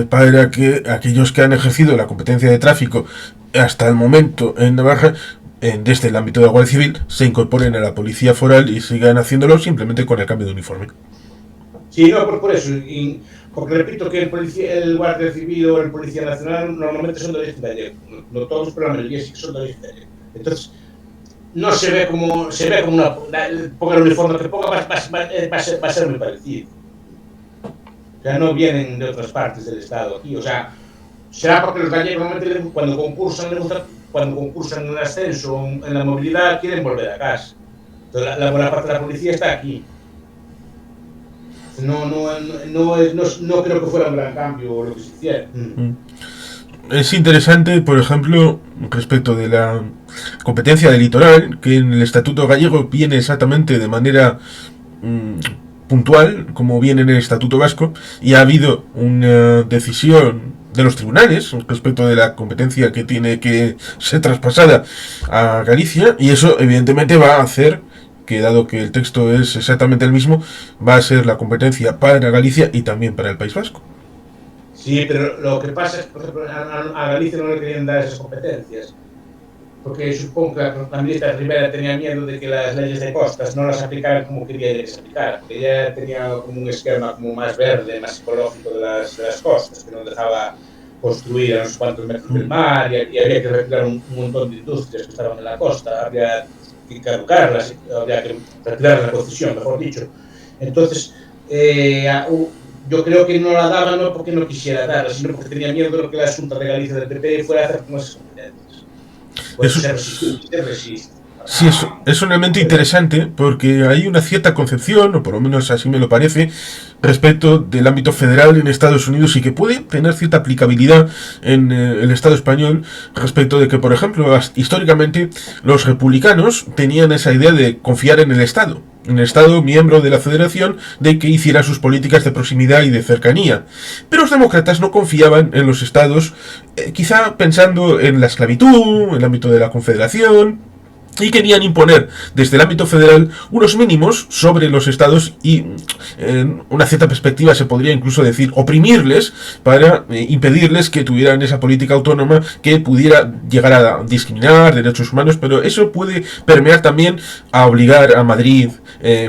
para que aquellos que han ejercido la competencia de tráfico hasta el momento en Navarra, desde el ámbito de la Guardia Civil, se incorporen a la Policía Foral y sigan haciéndolo simplemente con el cambio de uniforme. Sí, no, por eso. Porque repito que el Guardia Civil o el Policía Nacional normalmente son de origen gallego. No todos, pero la mayoría sí que son de origen gallego. Entonces, no se ve como una... Ponga el uniforme que ponga, va a ser muy parecido. O sea, no vienen de otras partes del Estado aquí. O sea, será porque los gallegos normalmente cuando concursan en el ascenso o en la movilidad quieren volver a casa. Entonces, la buena parte de la policía está aquí. No creo que fuera un gran cambio lo que se hiciera. Es interesante, por ejemplo, respecto de la competencia del litoral, que en el Estatuto Gallego viene exactamente de manera puntual, como viene en el Estatuto Vasco, y ha habido una decisión de los tribunales respecto de la competencia que tiene que ser traspasada a Galicia, y eso evidentemente va a hacer que, dado que el texto es exactamente el mismo, va a ser la competencia para Galicia y también para el País Vasco. Sí, pero lo que pasa es que, por ejemplo, a Galicia no le querían dar esas competencias, porque supongo que la ministra Rivera tenía miedo de que las leyes de costas no las aplicaran como quería que se aplicaran, porque ella tenía como un esquema como más verde, más psicológico de las costas, que no dejaba construir a unos cuantos metros del mar y había que retirar un montón de industrias que estaban en la costa, había que caducarlas, había que retirar la concesión, mejor dicho. Entonces, yo creo que no la daba no porque no quisiera darla, sino porque tenía miedo de lo que la Junta de Galicia del PP fuera a hacer con esas competencias. Pues se resiste. Sí, es un elemento interesante porque hay una cierta concepción, o por lo menos así me lo parece, respecto del ámbito federal en Estados Unidos y que puede tener cierta aplicabilidad en el Estado español respecto de que, por ejemplo, históricamente los republicanos tenían esa idea de confiar en el Estado. en el Estado miembro de la Federación de que hiciera sus políticas de proximidad y de cercanía. Pero los demócratas no confiaban en los Estados, quizá pensando en la esclavitud, en el ámbito de la Confederación, y querían imponer desde el ámbito federal unos mínimos sobre los estados y en una cierta perspectiva se podría incluso decir oprimirles para impedirles que tuvieran esa política autónoma que pudiera llegar a discriminar derechos humanos, pero eso puede permear también a obligar a Madrid,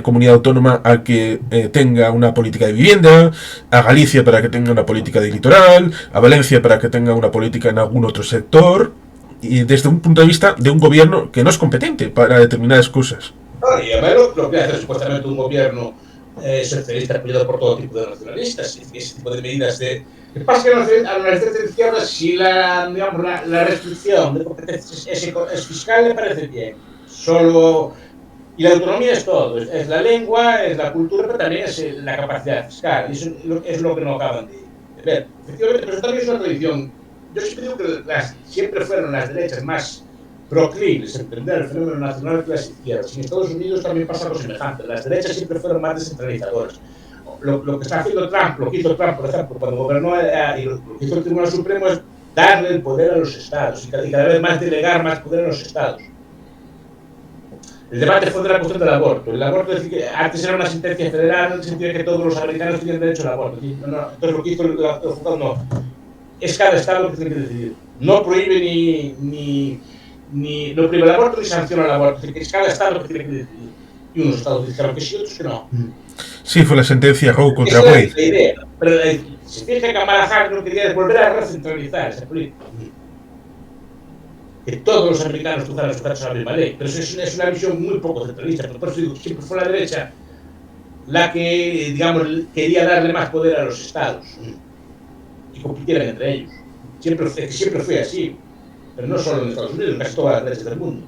comunidad autónoma, a que tenga una política de vivienda, a Galicia para que tenga una política de litoral, a Valencia para que tenga una política en algún otro sector, y desde un punto de vista de un gobierno que no es competente para determinadas cosas. Y además lo que hace supuestamente un gobierno socialista apoyado por todo tipo de nacionalistas, ese tipo de medidas de... Lo que pasa es que a la izquierda, si digamos, la restricción de competencias es fiscal, le parece bien. Solo... Y la autonomía es todo, es la lengua, es la cultura, pero también es la capacidad fiscal. Y eso es lo que no acaban de ver. Efectivamente, pero eso también es una tradición. Yo siempre digo que siempre fueron las derechas más proclives a entender el fenómeno nacional que las izquierdas. Y en Estados Unidos también pasa algo semejante. Las derechas siempre fueron más descentralizadoras. Lo que está haciendo Trump, lo que hizo Trump, por ejemplo, cuando gobernó, y lo que hizo el Tribunal Supremo es darle el poder a los estados y cada vez más delegar más poder a los estados. El debate fue de la cuestión del aborto. El aborto es decir, que antes era una sentencia federal, en el sentido de que todos los americanos tenían derecho al aborto. Entonces lo que hizo el juzgado no. Es cada estado que tiene que decidir. No prohíbe no prohíbe el aborto ni sanciona el aborto. Es cada estado que tiene que decidir. Y unos estados dijeron que sí, otros que no. Sí, fue la sentencia Roe contra Wade. Es la idea. Pero se fija que Kamala Harris lo que quería es volver a recentralizar esa política. Que todos los americanos tuvieran sujetos a la misma ley. Pero eso es una visión muy poco centralista. Por eso digo, siempre fue la derecha la que, digamos, quería darle más poder a los estados y compitieran entre ellos. Siempre fue así, pero no solo en Estados Unidos, en casi todas las derechas del mundo.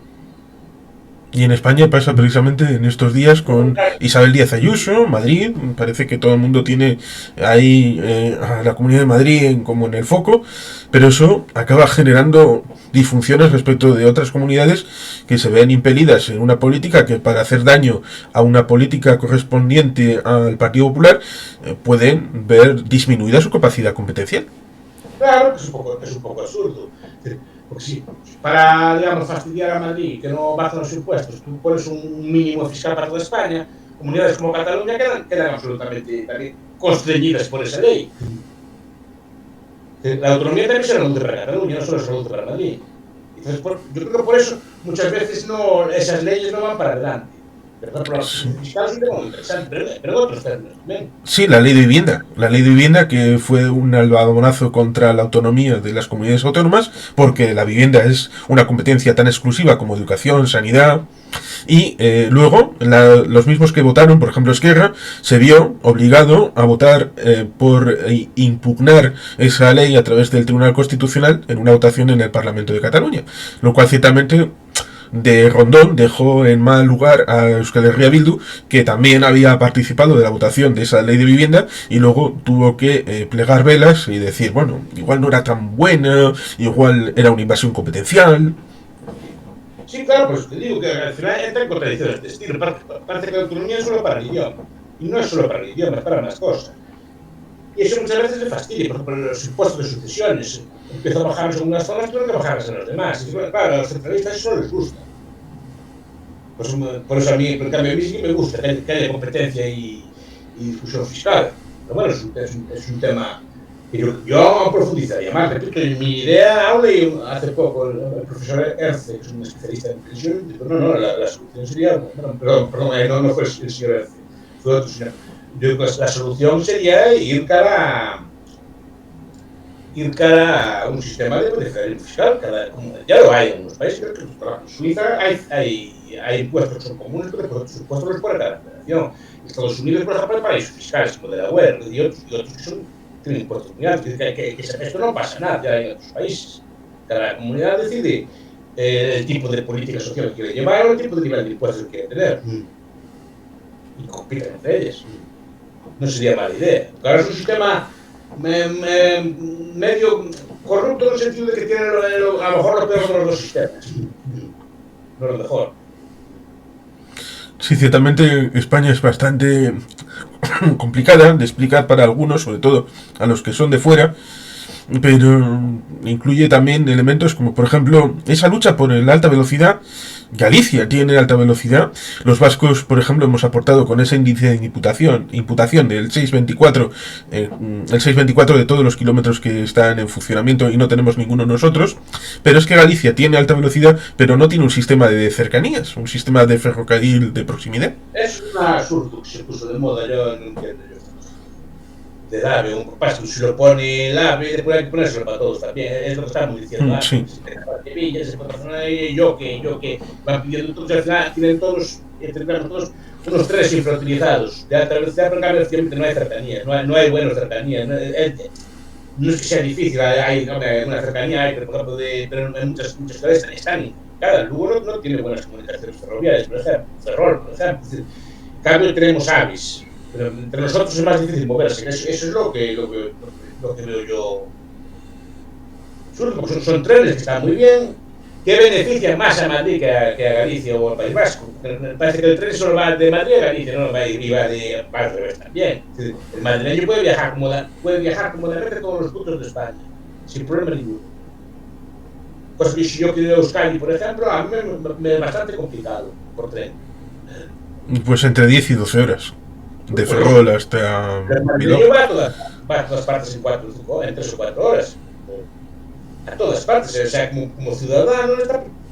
Y en España pasa precisamente en estos días con Isabel Díaz Ayuso, Madrid. Parece que todo el mundo tiene ahí a la Comunidad de Madrid como en el foco, pero eso acaba generando disfunciones respecto de otras comunidades que se ven impelidas en una política que, para hacer daño a una política correspondiente al Partido Popular, pueden ver disminuida su capacidad competencial. Claro, que es un poco absurdo. Porque si para, digamos, fastidiar a Madrid, que no bajan los impuestos, tú pones un mínimo fiscal para toda España, comunidades como Cataluña quedan absolutamente también constreñidas por esa ley. La autonomía también se reduce para Cataluña, no solo se reduce para Madrid. Entonces, yo creo que por eso muchas veces esas leyes no van para adelante. Pero los fiscales es un tema muy interesante, pero otros términos también. Sí, la ley de vivienda. La ley de vivienda, que fue un albadonazo contra la autonomía de las comunidades autónomas, porque la vivienda es una competencia tan exclusiva como educación, sanidad. Y luego, los mismos que votaron, por ejemplo Esquerra, se vio obligado a votar por impugnar esa ley a través del Tribunal Constitucional en una votación en el Parlamento de Cataluña. Lo cual ciertamente de Rondón dejó en mal lugar a Euskal Herria Bildu, que también había participado de la votación de esa ley de vivienda y luego tuvo que plegar velas y decir, bueno, igual no era tan buena, igual era una invasión competencial. Sí, claro, pues te digo que al final entra en contradicciones de estilo. Parece que la autonomía es solo para el idioma. Y no es solo para el idioma, es para más cosas. Y eso muchas veces le fastidia. Por ejemplo, los impuestos de sucesiones. Empieza a bajarlos en unas zonas, pero no que bajarlos en los demás. Y claro, a los centralistas eso no les gusta. Pues, por eso a mí, en cambio, a mí sí me gusta que haya competencia y discusión fiscal. Pero bueno, es un tema que yo profundizaría más. Repito, en mi idea, hablé hace poco el profesor Erce, que es un especialista en pensión, dijo, no, la solución sería, perdón, no fue el señor Erce, fue otro señor. Yo digo que la solución sería ir cara a un sistema de diferenciación fiscal, ya lo hay en algunos países, creo que en Suiza hay impuestos que son comunes, pero los impuestos los pone cada federación. En Estados Unidos, por ejemplo, hay paraísos fiscales como Delaware y otros que tienen impuestos muy altos. Esto no pasa nada ya en otros países. Cada comunidad decide el tipo de política social que quiere llevar o el tipo de nivel de impuestos que quiere tener. Y compiten entre ellas. No sería mala idea. Claro, es un sistema medio corrupto en el sentido de que tiene a lo mejor lo peor de los dos sistemas. No lo mejor. Sí, ciertamente España es bastante complicada de explicar para algunos, sobre todo a los que son de fuera, pero incluye también elementos como, por ejemplo, esa lucha por la alta velocidad. Galicia tiene alta velocidad. Los vascos, por ejemplo, hemos aportado con ese índice de imputación del 624, el 624 de todos los kilómetros que están en funcionamiento y no tenemos ninguno nosotros. Pero es que Galicia tiene alta velocidad, pero no tiene un sistema de cercanías, un sistema de ferrocarril de proximidad. Es un absurdo que se puso de moda, yo no entiendo yo. De AVE, un paso, si lo pone el AVE, después hay que ponérselo para todos también, es lo que estamos diciendo antes. Sí. Se puede yo que, van pidiendo todos, al final tienen todos, todos unos trenes infrautilizados de alta velocidad, pero en cambio no hay cercanía, no hay buenas cercanías. No es que sea difícil, hay una cercanía, pero en muchas ciudades están. Cada Lugo no tiene buenas comunicaciones ferroviarias, por ejemplo, Ferrol, por ejemplo. En cambio tenemos AVEs. Pero entre nosotros es más difícil moverse. Eso es lo que veo yo. Son trenes que están muy bien, que benefician más a Madrid que a Galicia o al País Vasco. Parece que el tren solo va de Madrid a Galicia, no va al revés también. El madrileño puede viajar cómodamente a todos los puntos de España, sin problema ninguno. Cosa que si yo quiero ir a Euskadi, por ejemplo, a mí me es bastante complicado por tren. Pues entre 10 y 12 horas. De Ferrol hasta Bilbao. Va a todas partes en 3 o 4 horas. A todas partes. O sea, como ciudadano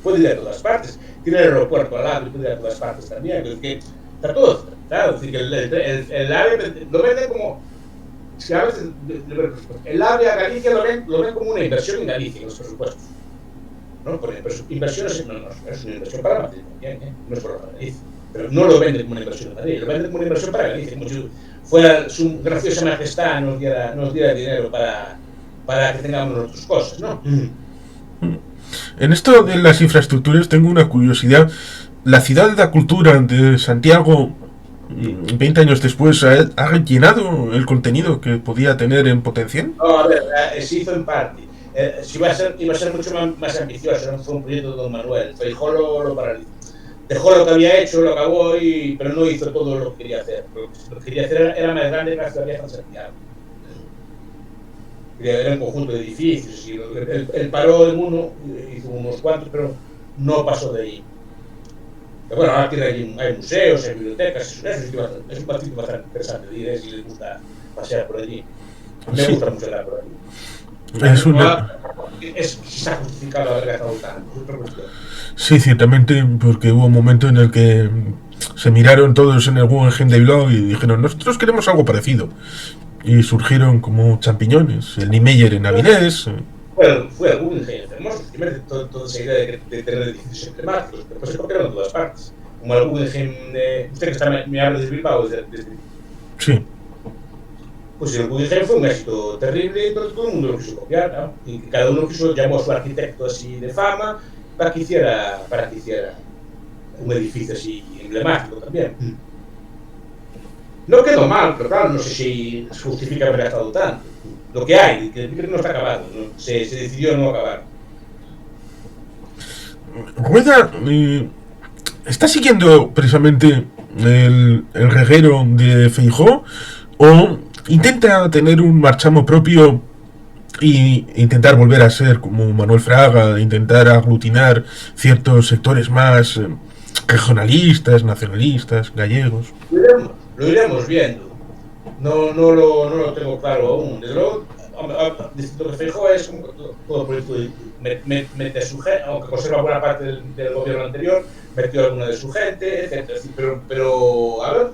puede ir a todas partes. Tiene el aeropuerto al lado y puede ir a todas partes también. Es que está todo. Claro, es decir, que el AVE lo venden como. Si a veces, el AVE a Galicia lo ven como una inversión en Galicia, en los presupuestos. ¿No? Inversiones no es una inversión para Madrid también, no es para Galicia. Pero no lo venden como una inversión en Madrid, lo venden como una inversión para Galicia, como si fuera su graciosa majestad nos diera dinero para que tengamos nuestras cosas, ¿no? En esto de las infraestructuras tengo una curiosidad. La ciudad de la cultura de Santiago, 20 años después, ¿ha llenado el contenido que podía tener en potencial? No, a ver, se hizo en parte. Iba a ser mucho más ambicioso, no fue un proyecto de Don Manuel. Feijóo lo paralizó. Dejó lo que había hecho, lo acabó, pero no hizo todo lo que quería hacer. Lo que quería hacer era más grande que la ciudad de Santiago. Era un conjunto de edificios. Y él paró en uno, hizo unos cuantos, pero no pasó de ahí. Pero bueno, ahora hay museos, hay bibliotecas, es un partido bastante interesante de ir, si les gusta pasear por allí. Me gusta mucho andar por allí. Está justificado haber gastado tanto, es otra cuestión. Sí, ciertamente, porque hubo un momento en el que se miraron todos en el Guggenheim de Bilbao y dijeron, nosotros queremos algo parecido. Y surgieron como champiñones, el Niemeyer en Avilés. Fue el Guggenheim hermoso, primero toda esa idea de tener edificios emblemáticos, después se copiaron en todas partes. Como el Guggenheim usted que me habla de Bilbao, Sí. Pues el Guggenheim fue un éxito terrible, entonces todo el mundo lo quiso copiar, ¿no? Y cada uno llamó a su arquitecto así de fama para que hiciera un edificio así emblemático también. No quedó mal, pero claro, no sé si se justifica haber gastado tanto. Lo que hay, que no está acabado, ¿no? Se decidió no acabar. Rueda está siguiendo precisamente el reguero de Feijóo o intenta tener un marchamo propio y intentar volver a ser como Manuel Fraga, intentar aglutinar ciertos sectores más regionalistas, nacionalistas, gallegos. Lo iremos viendo. No lo tengo claro aún. Desde luego, lo que Feijóo es como todo proyecto, mete a su gente, aunque conserva buena parte del gobierno anterior, metió alguna de su gente, etc. Pero a ver,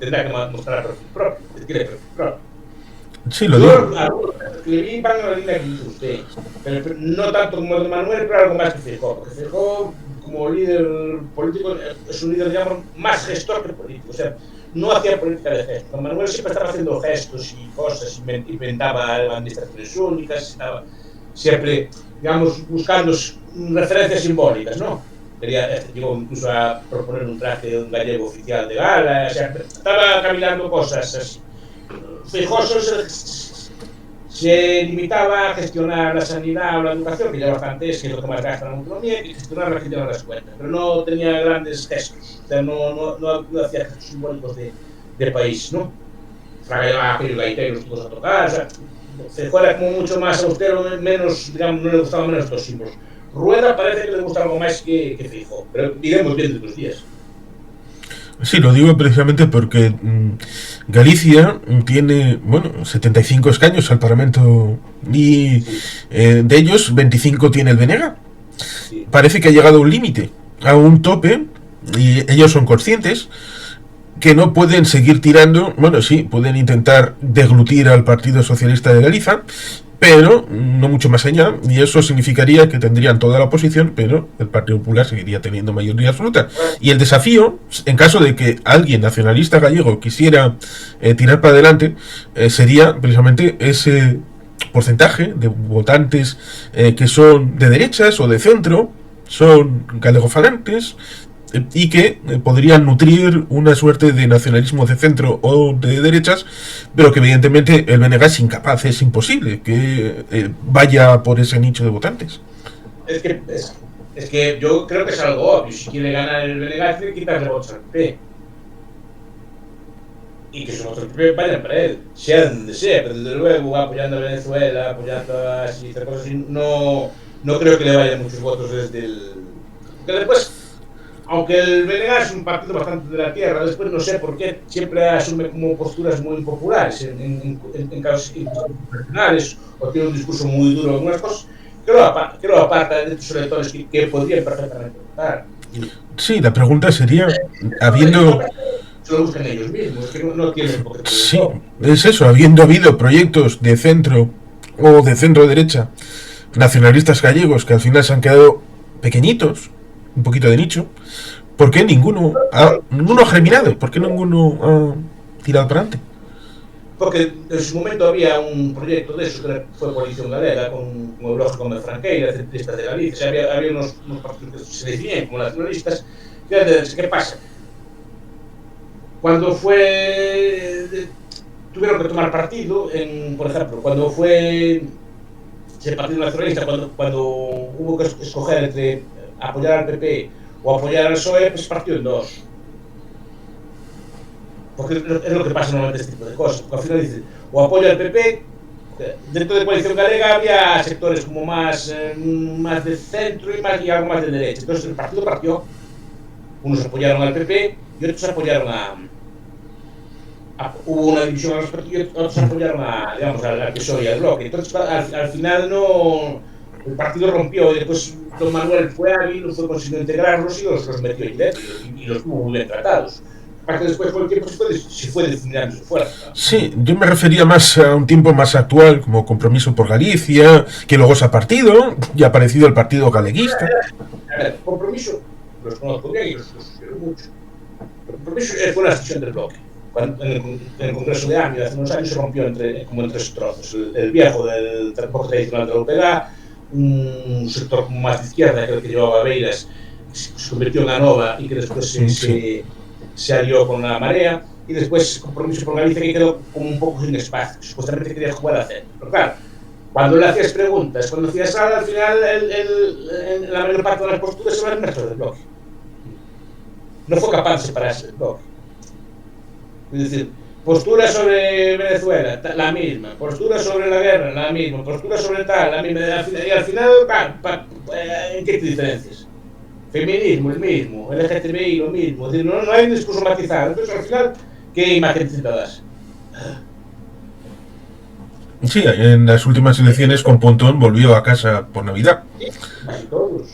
tendrá que mostrar perfil propio. Tiene perfil propio. Sí, lo digo. Le vi van a la línea que dice usted, pero no tanto como el de Manuel, pero algo más que Feijóo, porque Feijóo, como líder político, es un líder, digamos, más gestor que político. O sea, no hacía política de gestos. Don Manuel siempre estaba haciendo gestos y cosas, inventaba administraciones únicas, estaba siempre, digamos, buscando referencias simbólicas, ¿no? Llegó incluso a proponer un traje de un gallego oficial de gala, o sea, estaba caminando cosas así. Feijóo se limitaba a gestionar la sanidad o la educación, que ya bastante es, que es lo que más gasta la autonomía, y gestionar la gestión de las cuentas, pero no tenía grandes gestos, o sea, no hacía gestos simbólicos de país, ¿no? Fraga aquellos gaiteros todos a tocar, o sea, Feijóo era como mucho más austero, menos, digamos, no le gustaban menos estos símbolos. Rueda parece que le gusta algo más que Feijóo, pero iremos viendo los días. Sí, lo digo precisamente porque Galicia tiene, bueno, 75 escaños al Parlamento y Sí, de ellos 25 tiene el BNG. sí. Parece que ha llegado a un límite, a un tope, y ellos son conscientes que no pueden seguir tirando. Bueno, sí, pueden intentar deglutir al Partido Socialista de Galicia, pero no mucho más allá, y eso significaría que tendrían toda la oposición, pero el Partido Popular seguiría teniendo mayoría absoluta. Y el desafío, en caso de que alguien nacionalista gallego quisiera tirar para adelante, sería precisamente ese porcentaje de votantes que son de derechas o de centro, son galegofalantes, y que podrían nutrir una suerte de nacionalismo de centro o de derechas, pero que evidentemente el BNG es incapaz, es imposible que vaya por ese nicho de votantes. Es que, es que yo creo que es algo obvio. Si quiere ganar el Benegas, tiene que quitarle votos al PP. Y que esos votos al PP vayan para él, sea donde sea, pero desde luego apoyando a Venezuela, apoyando a así, cosas así, no creo que le vayan muchos votos desde el. Porque después, aunque el BNG es un partido bastante de la tierra, después no sé por qué siempre asume como posturas muy impopulares en casos internacionales, o tiene un discurso muy duro en algunas cosas, que lo aparta de estos electores que podrían perfectamente votar. Sí, la pregunta sería, No, habiendo... se lo buscan ellos mismos, es que no tienen por qué Sí, todo. es eso, habiendo habido proyectos de centro o de centro derecha nacionalistas gallegos que al final se han quedado pequeñitos, un poquito de nicho, ¿por qué ninguno ha germinado? ¿Por qué ninguno ha tirado para adelante? Porque en su momento había un proyecto de eso que fue Coalición Galega, con el lógico de Franqueira, centristas de Galicia, o sea, había unos partidos que se definían como nacionalistas. ¿Qué pasa? Cuando tuvieron que tomar partido, por ejemplo, cuando fue ese partido nacionalista, cuando hubo que escoger entre apoyar al PP o apoyar al PSOE, pues partió en dos. Porque es lo que pasa normalmente este tipo de cosas. Porque al final dicen, o apoyo al PP, dentro de Coalición Galega había sectores como más de centro y algo más de derecha. Entonces el partido partió, unos apoyaron al PP y otros apoyaron hubo una división al respecto y otros apoyaron al PSOE y al bloque. Entonces al final el partido rompió y después don Manuel fue hábil, consiguió integrarlos y los metió ahí dentro y los tuvo muy bien tratados. Para que después con el tiempo se fue difuminando su fuerza. Sí, yo me refería más a un tiempo más actual, como Compromiso por Galicia, que luego se ha partido, y ha aparecido el Partido Galeguista. A ver, Compromiso, los conozco bien y los quiero mucho. El Compromiso fue una decisión del bloque. En el Congreso de Amio hace unos años se rompió como en tres trozos. El viejo del bloque tradicional de la UPG, un sector como más de izquierda, que el que llevaba Beiras, se convirtió en la Nova y que después se alió con la Marea, y después Compromiso por Galicia, que quedó como un poco sin espacio. Supuestamente quería jugar a centro. Pero claro, cuando le hacías preguntas, cuando hacías al final la mayor parte de las posturas se van al del bloque. No fue capaz de separarse del bloque. Es decir, postura sobre Venezuela, la misma, postura sobre la guerra, la misma, postura sobre tal, la misma, y al final, ¿en qué te diferencias? Feminismo, el mismo, LGTBI, lo mismo, es decir, no hay un discurso matizado. Entonces, al final, ¿qué imagen te das? Sí, en las últimas elecciones con Pontón volvió a casa por Navidad. Casi todos,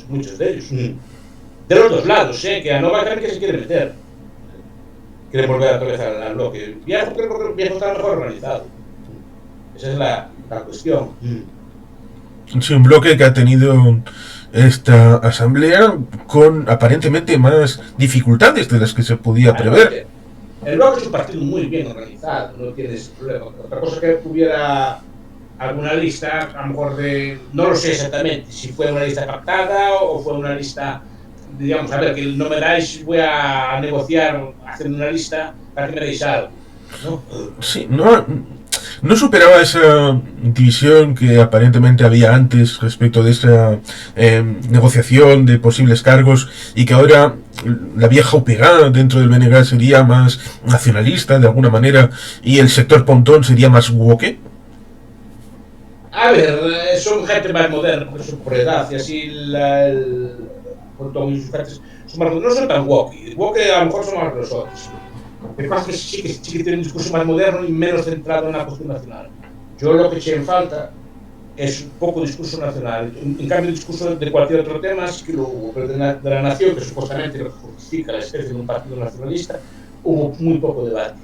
muchos de ellos. De los dos lados, que a Nova que se quiere meter. Quiere volver a vez al bloque. Viejo está mejor organizado. Esa es la cuestión. Sí, un bloque que ha tenido esta asamblea con aparentemente más dificultades de las que se podía prever. El bloque es un partido muy bien organizado, no tienes problema. Otra cosa que tuviera alguna lista, a lo mejor no lo sé exactamente, si fue una lista pactada o fue una lista, digamos, a ver, que no me dais, voy a negociar haciendo una lista para que me deis algo, ¿no? Sí, no, ¿No superaba esa división que aparentemente había antes respecto de esa negociación de posibles cargos y que ahora la vieja UPG dentro del BNG sería más nacionalista de alguna manera y el sector pontón sería más woke? A ver, son gente más moderna, por edad, y así con sus gentes, no son tan woke. Woke a lo mejor son más los otros. Lo que pasa es que sí que tienen un discurso más moderno y menos centrado en la cuestión nacional. Yo lo que eché en falta es un poco discurso nacional. En cambio, el discurso de cualquier otro tema, sí que lo hubo, pero de la nación, que supuestamente lo que justifica la especie de un partido nacionalista, hubo muy poco debate.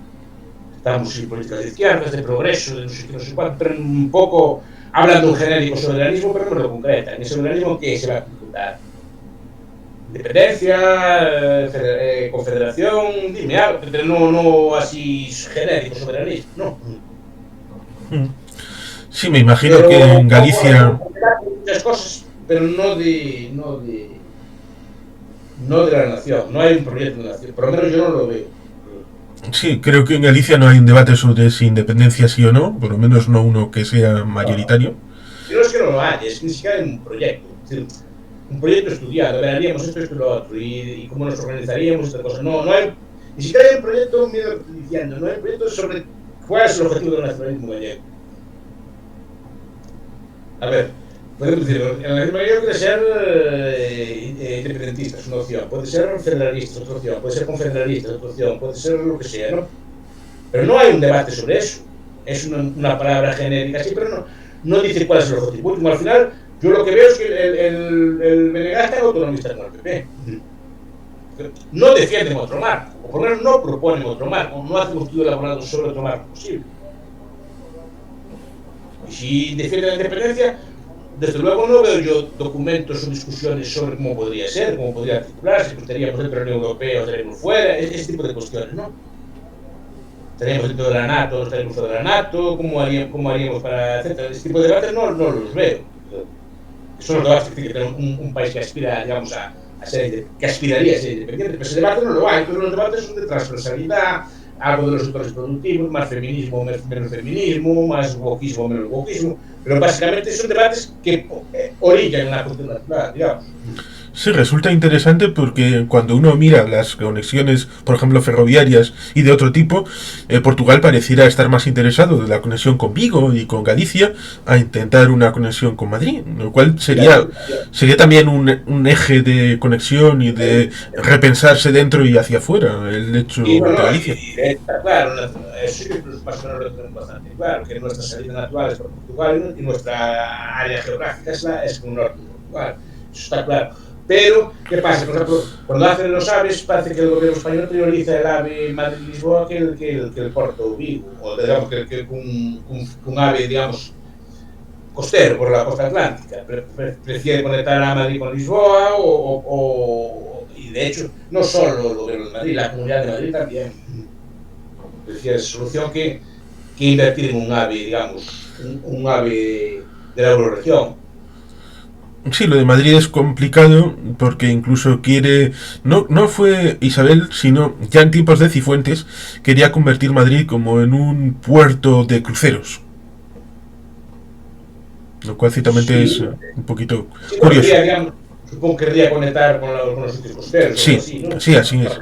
Estamos en políticas de izquierdas, de progreso, de no sé qué, no sé cuánto, pero un poco hablando de un genérico soberanismo, pero no lo concreta. En el soberanismo, ¿qué se va a concretar? Independencia, confederación, dime algo, pero no así genérico soberanismo, no. Sí, me imagino Pero que en Galicia... muchas cosas, pero no de la nación. No hay un proyecto de nación, por lo menos yo no lo veo. Sí, creo que en Galicia no hay un debate sobre si independencia sí o no, por lo menos no uno que sea mayoritario. No es que no lo haya, es que ni siquiera hay un proyecto. Es decir, un proyecto estudiado, veríamos esto, esto y lo otro, y cómo nos organizaríamos, esta cosa. No hay, ni siquiera hay un proyecto, mira lo que estoy diciendo, no hay un proyecto sobre cuál es el objetivo del nacionalismo gallego. A ver, podemos decir, el nacionalismo gallego puede ser independentista, es una opción, puede ser federalista, es otra opción, puede ser confederalista, es otra opción, puede ser lo que sea, ¿no? Pero no hay un debate sobre eso. Es una palabra genérica, sí, pero no dice cuál es el objetivo último. Al final, yo lo que veo es que el BNG está autonomista con el PP. No defienden otro marco, o por lo menos no proponen otro marco, no hacen un estudio elaborado sobre otro marco posible. Y si defienden la independencia, desde luego no veo yo documentos o discusiones sobre cómo podría ser, cómo podría articularse, si estaríamos dentro de la Unión Europea o estaríamos fuera, ese tipo de cuestiones, ¿no? Estaríamos dentro de la NATO, no estaríamos fuera de la NATO, cómo haríamos para, etcétera. Ese tipo de debates no los veo. Son los debates que tiene un país que aspira, digamos, a ser, que aspiraría a ser independiente, pero ese debate no lo hay. Entonces los debates son de transversalidad, algo de los sectores productivos, más feminismo, menos feminismo, más wokismo, menos wokismo, pero básicamente son debates que orillan la cultura nacional, digamos. Sí, resulta interesante porque cuando uno mira las conexiones, por ejemplo, ferroviarias y de otro tipo, Portugal pareciera estar más interesado de la conexión con Vigo y con Galicia a intentar una conexión con Madrid, lo cual sería también un eje de conexión y de repensarse dentro y hacia afuera el hecho Y de Galicia. está claro, eso sí que más o menos lo tenemos bastante claro, que nuestra salida natural es por Portugal y nuestra área geográfica es con el norte de Portugal, eso está claro. Pero, ¿qué pasa? Por ejemplo, cuando hacen los AVEs, parece que el gobierno español prioriza el AVE Madrid-Lisboa que el Porto-Vigo, o digamos que un AVE, digamos, costero por la costa atlántica. Prefiere conectar a Madrid con Lisboa y de hecho, no solo el gobierno de Madrid, la Comunidad de Madrid también prefiere esa solución que invertir en un AVE, digamos, un AVE de la Euroregión. Sí, lo de Madrid es complicado porque incluso quiere, no fue Isabel, sino ya en tiempos de Cifuentes, quería convertir Madrid como en un puerto de cruceros. Lo cual ciertamente Sí, es un poquito sí, curioso. digamos, supongo que querría conectar con los sitios costeros o algo Sí, así, ¿no? sí, así es.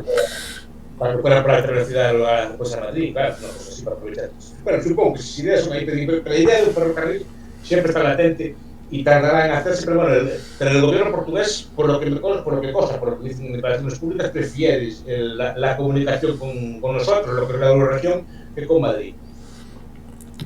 Para que fuera para la velocidad pues a Madrid, claro, una cosa así para aprovechar. Bueno, supongo que si ideas son ahí, pero la idea de un ferrocarril siempre está latente y tardará en hacerse, pero bueno, pero el gobierno portugués, por lo que dicen en declaraciones públicas, prefiere la comunicación con nosotros, lo que es la Eurorregión, que con Madrid.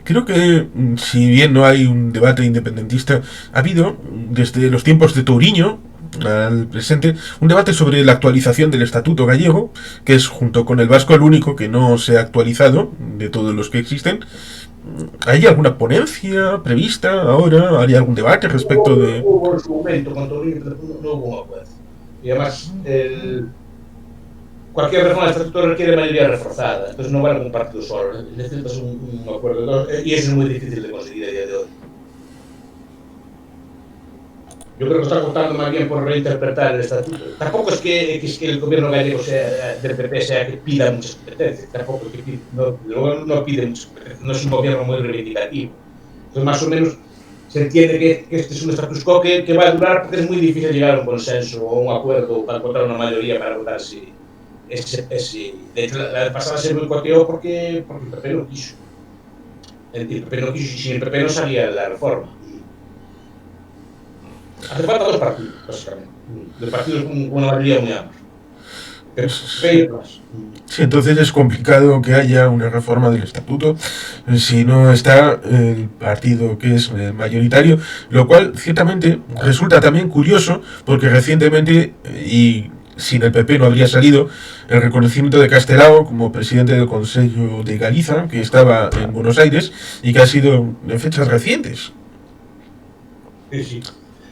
Creo que, si bien no hay un debate independentista, ha habido, desde los tiempos de Touriño al presente, un debate sobre la actualización del Estatuto gallego, que es, junto con el vasco, el único que no se ha actualizado de todos los que existen. ¿Hay alguna ponencia prevista ahora? ¿Hay algún debate respecto de...? Hubo en su momento, con Touriño, no hubo un acuerdo. Y además, cualquier reforma del estatuto requiere mayoría reforzada, entonces no vale un partido solo, necesitas un acuerdo, y eso es muy difícil de conseguir a día de hoy. Yo creo que está optando más bien por reinterpretar el estatuto. Tampoco es que el gobierno gallego sea, del PP sea que pida muchas competencias, tampoco es que pide, no pide muchas competencias, no es un gobierno muy reivindicativo. Entonces, más o menos, se entiende que este es un status quo que va a durar porque es muy difícil llegar a un consenso o a un acuerdo para encontrar una mayoría para votar de hecho, la pasada se boicoteó porque el PP no quiso. El PP no quiso y sin el PP no salía la reforma. Hace falta dos partidos, básicamente. Dos partidos con una mayoría muy amplia. PP y más. Sí, entonces es complicado que haya una reforma del estatuto si no está el partido que es mayoritario, lo cual ciertamente resulta también curioso porque recientemente, y sin el PP no habría salido, el reconocimiento de Castelao como presidente del Consejo de Galiza, que estaba en Buenos Aires y que ha sido en fechas recientes. Sí, sí.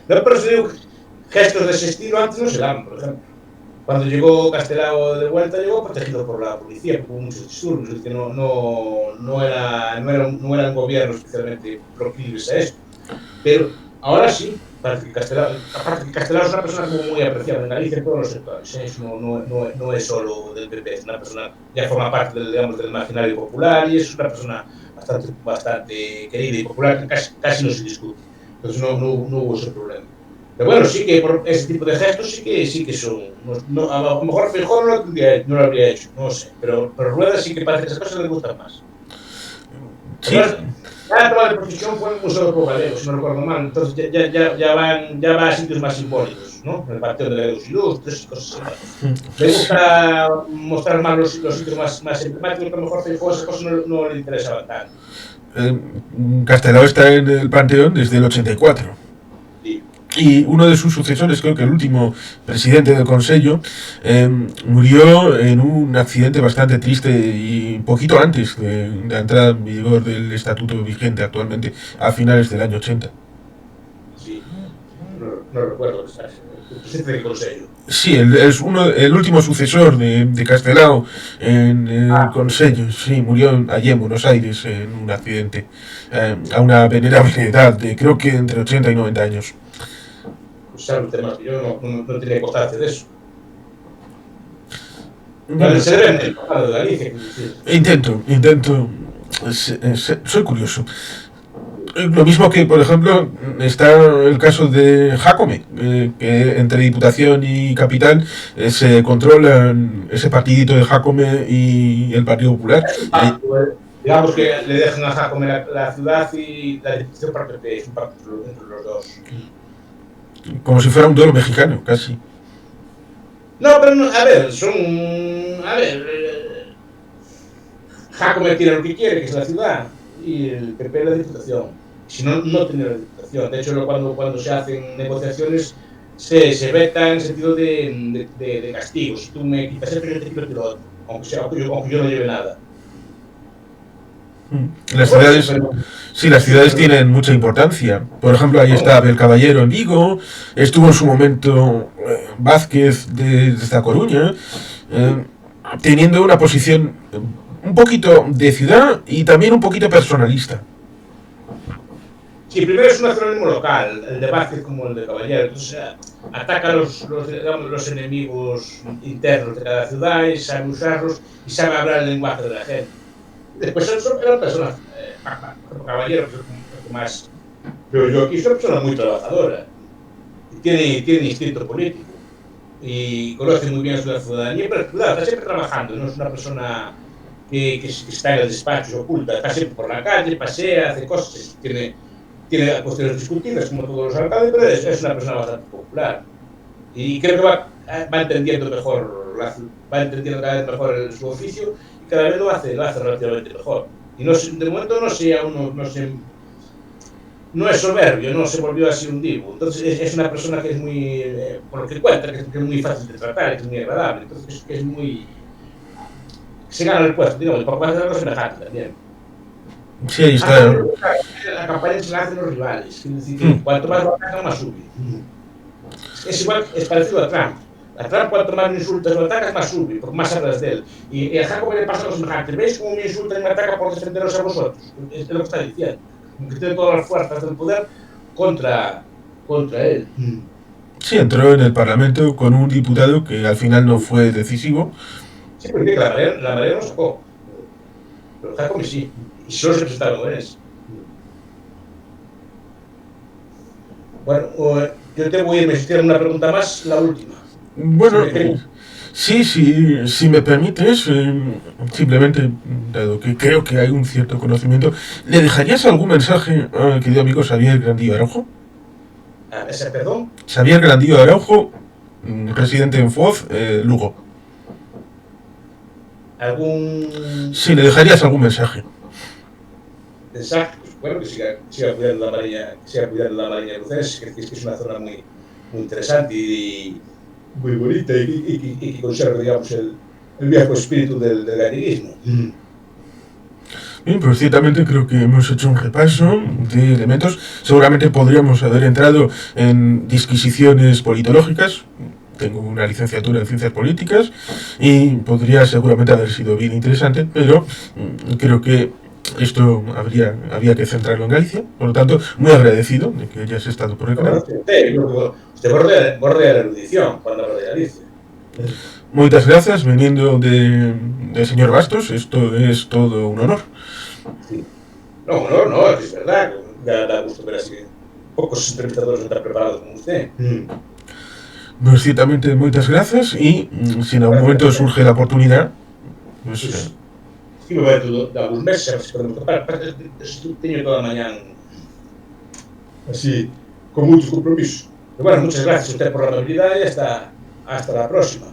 No, pero se digo, gestos de ese estilo antes no se dan, por ejemplo. Cuando llegó Castelao de vuelta, llegó protegido por la policía, porque hubo muchos disturbios, que no eran gobiernos especialmente proclives a esto. Pero ahora sí, parece que aparte que Castelao es una persona como muy apreciada en Galicia en todos los sectores. Eso no es solo del PP, es una persona ya forma parte del imaginario popular y es una persona bastante querida y popular que casi no se discute. Entonces no hubo ese problema. Pero bueno, sí que por ese tipo de gestos sí que son. A lo mejor Feijóo no lo habría hecho, no sé. Pero Rueda sí que parece que esas cosas le gustan más. Sí. La toma de posición fue en el Museo de Galego, si no recuerdo mal. Entonces ya va a sitios más simbólicos, ¿no? El Paseo de Galegos Ilustres y cosas así. Le gusta mostrar más los sitios más emblemáticos, que a lo mejor Feijóo esas cosas no le interesaban tanto. Castelao está en el Panteón desde el 84. Sí. Y uno de sus sucesores, creo que el último presidente del Consejo, murió en un accidente bastante triste y poquito antes de la entrada en vigor del estatuto vigente actualmente, a finales del año 80. Sí, no recuerdo el presidente del Consejo. Sí, el último sucesor de Castelao en el Consejo, sí, murió allí en Buenos Aires en un accidente a una venerable edad de creo que entre 80 y 90 años. Sabe usted más que yo, no tenía constancia de eso. Vale, se debe en el pasado de Galicia. Intento, soy curioso. Lo mismo que, por ejemplo, está el caso de Jácome, que entre Diputación y Capital se controlan ese partidito de Jácome y el Partido Popular. Digamos que le dejan a Jácome la ciudad y la Diputación para el PP, es un partido entre los dos. Como si fuera un duelo mexicano, casi. No, pero no, a ver, Jácome tiene lo que quiere, que es la ciudad, y el PP la Diputación. Si no, no tiene la Diputación. De hecho, cuando se hacen negociaciones, se veta en el sentido de castigo. Si tú me quitas esto, yo te quito lo otro, aunque yo no lleve nada. Las ciudades tienen mucha importancia. Por ejemplo, ahí está Abel Caballero en Vigo, estuvo en su momento Vázquez desde A Coruña, teniendo una posición un poquito de ciudad y también un poquito personalista. Sí, primero es un nacionalismo local, el de Vázquez como el de Caballero. Entonces ataca los enemigos internos de cada ciudad y sabe usarlos y sabe hablar el lenguaje de la gente. Después eran personas, Caballero, que es un poco más. Pero yo aquí soy una persona muy trabajadora. Tiene instinto político y conoce muy bien a su ciudadanía, pero claro, está siempre trabajando, no es una persona que está en el despacho oculta, está siempre por la calle, pasea, hace cosas, tiene cuestiones discutidas como todos los alcaldes, pero es una persona bastante popular. Y creo que va entendiendo cada vez mejor su oficio y cada vez lo hace relativamente mejor. Y de momento no es soberbio, no se volvió así un divo. Entonces es una persona que es muy, por lo que cuenta, que es muy fácil de tratar, que es muy agradable. Entonces que es muy. Se gana el puesto, digamos, para hacer algo semejante también. Sí, ahí está. La campaña se la hacen los rivales. Es decir, cuanto más lo atacan, más sube. Es igual, es parecido a Trump. A Trump, cuanto más lo insultas o lo atacas, más sube, porque más hablas de él. Y a Jacob le pasa lo semejante. ¿Veis cómo me insultan y me atacan por defenderos a vosotros? Es lo que está diciendo. Que tiene todas las fuerzas del poder contra contra él. Sí, entró en el Parlamento con un diputado que al final no fue decisivo. Sí, porque la Marea lo sacó. Pero Jacome sí. Y solo se presentaron en eso. Bueno, yo te voy a insistir en una pregunta más, la última. Bueno, sí, si me permites, simplemente, dado que creo que hay un cierto conocimiento, ¿le dejarías algún mensaje al querido amigo Xavier Grandío Araujo? ¿Ese perdón? Xavier Grandío Araujo, residente en Foz, Lugo. Sí, ¿le dejarías algún mensaje? Mensaje, pues bueno, que siga cuidando la Mariña de Lucense, que es una zona muy interesante y muy bonita y que conserva, digamos, el viejo espíritu del galleguismo. Bien, pues ciertamente creo que hemos hecho un repaso de elementos. Seguramente podríamos haber entrado en disquisiciones politológicas. Tengo una licenciatura en Ciencias Políticas y podría seguramente haber sido bien interesante, pero creo que esto había que centrarlo en Galicia. Por lo tanto, muy agradecido de que hayas estado por el canal. Usted bordea la erudición cuando habla de Galicia. Muchas gracias, veniendo de señor Bastos, esto es todo un honor. Sí. No, es verdad, da gusto ver así. Pocos entrevistadores están preparados como usted. Pues ciertamente muchas gracias y si en algún momento surge la oportunidad, pues... Sí, me voy a dar uns meses, a ver se podemos topar. Teño toda a mañán así, con muchos compromisos. Pero bueno, muchas gracias a usted por la amabilidad y hasta la próxima.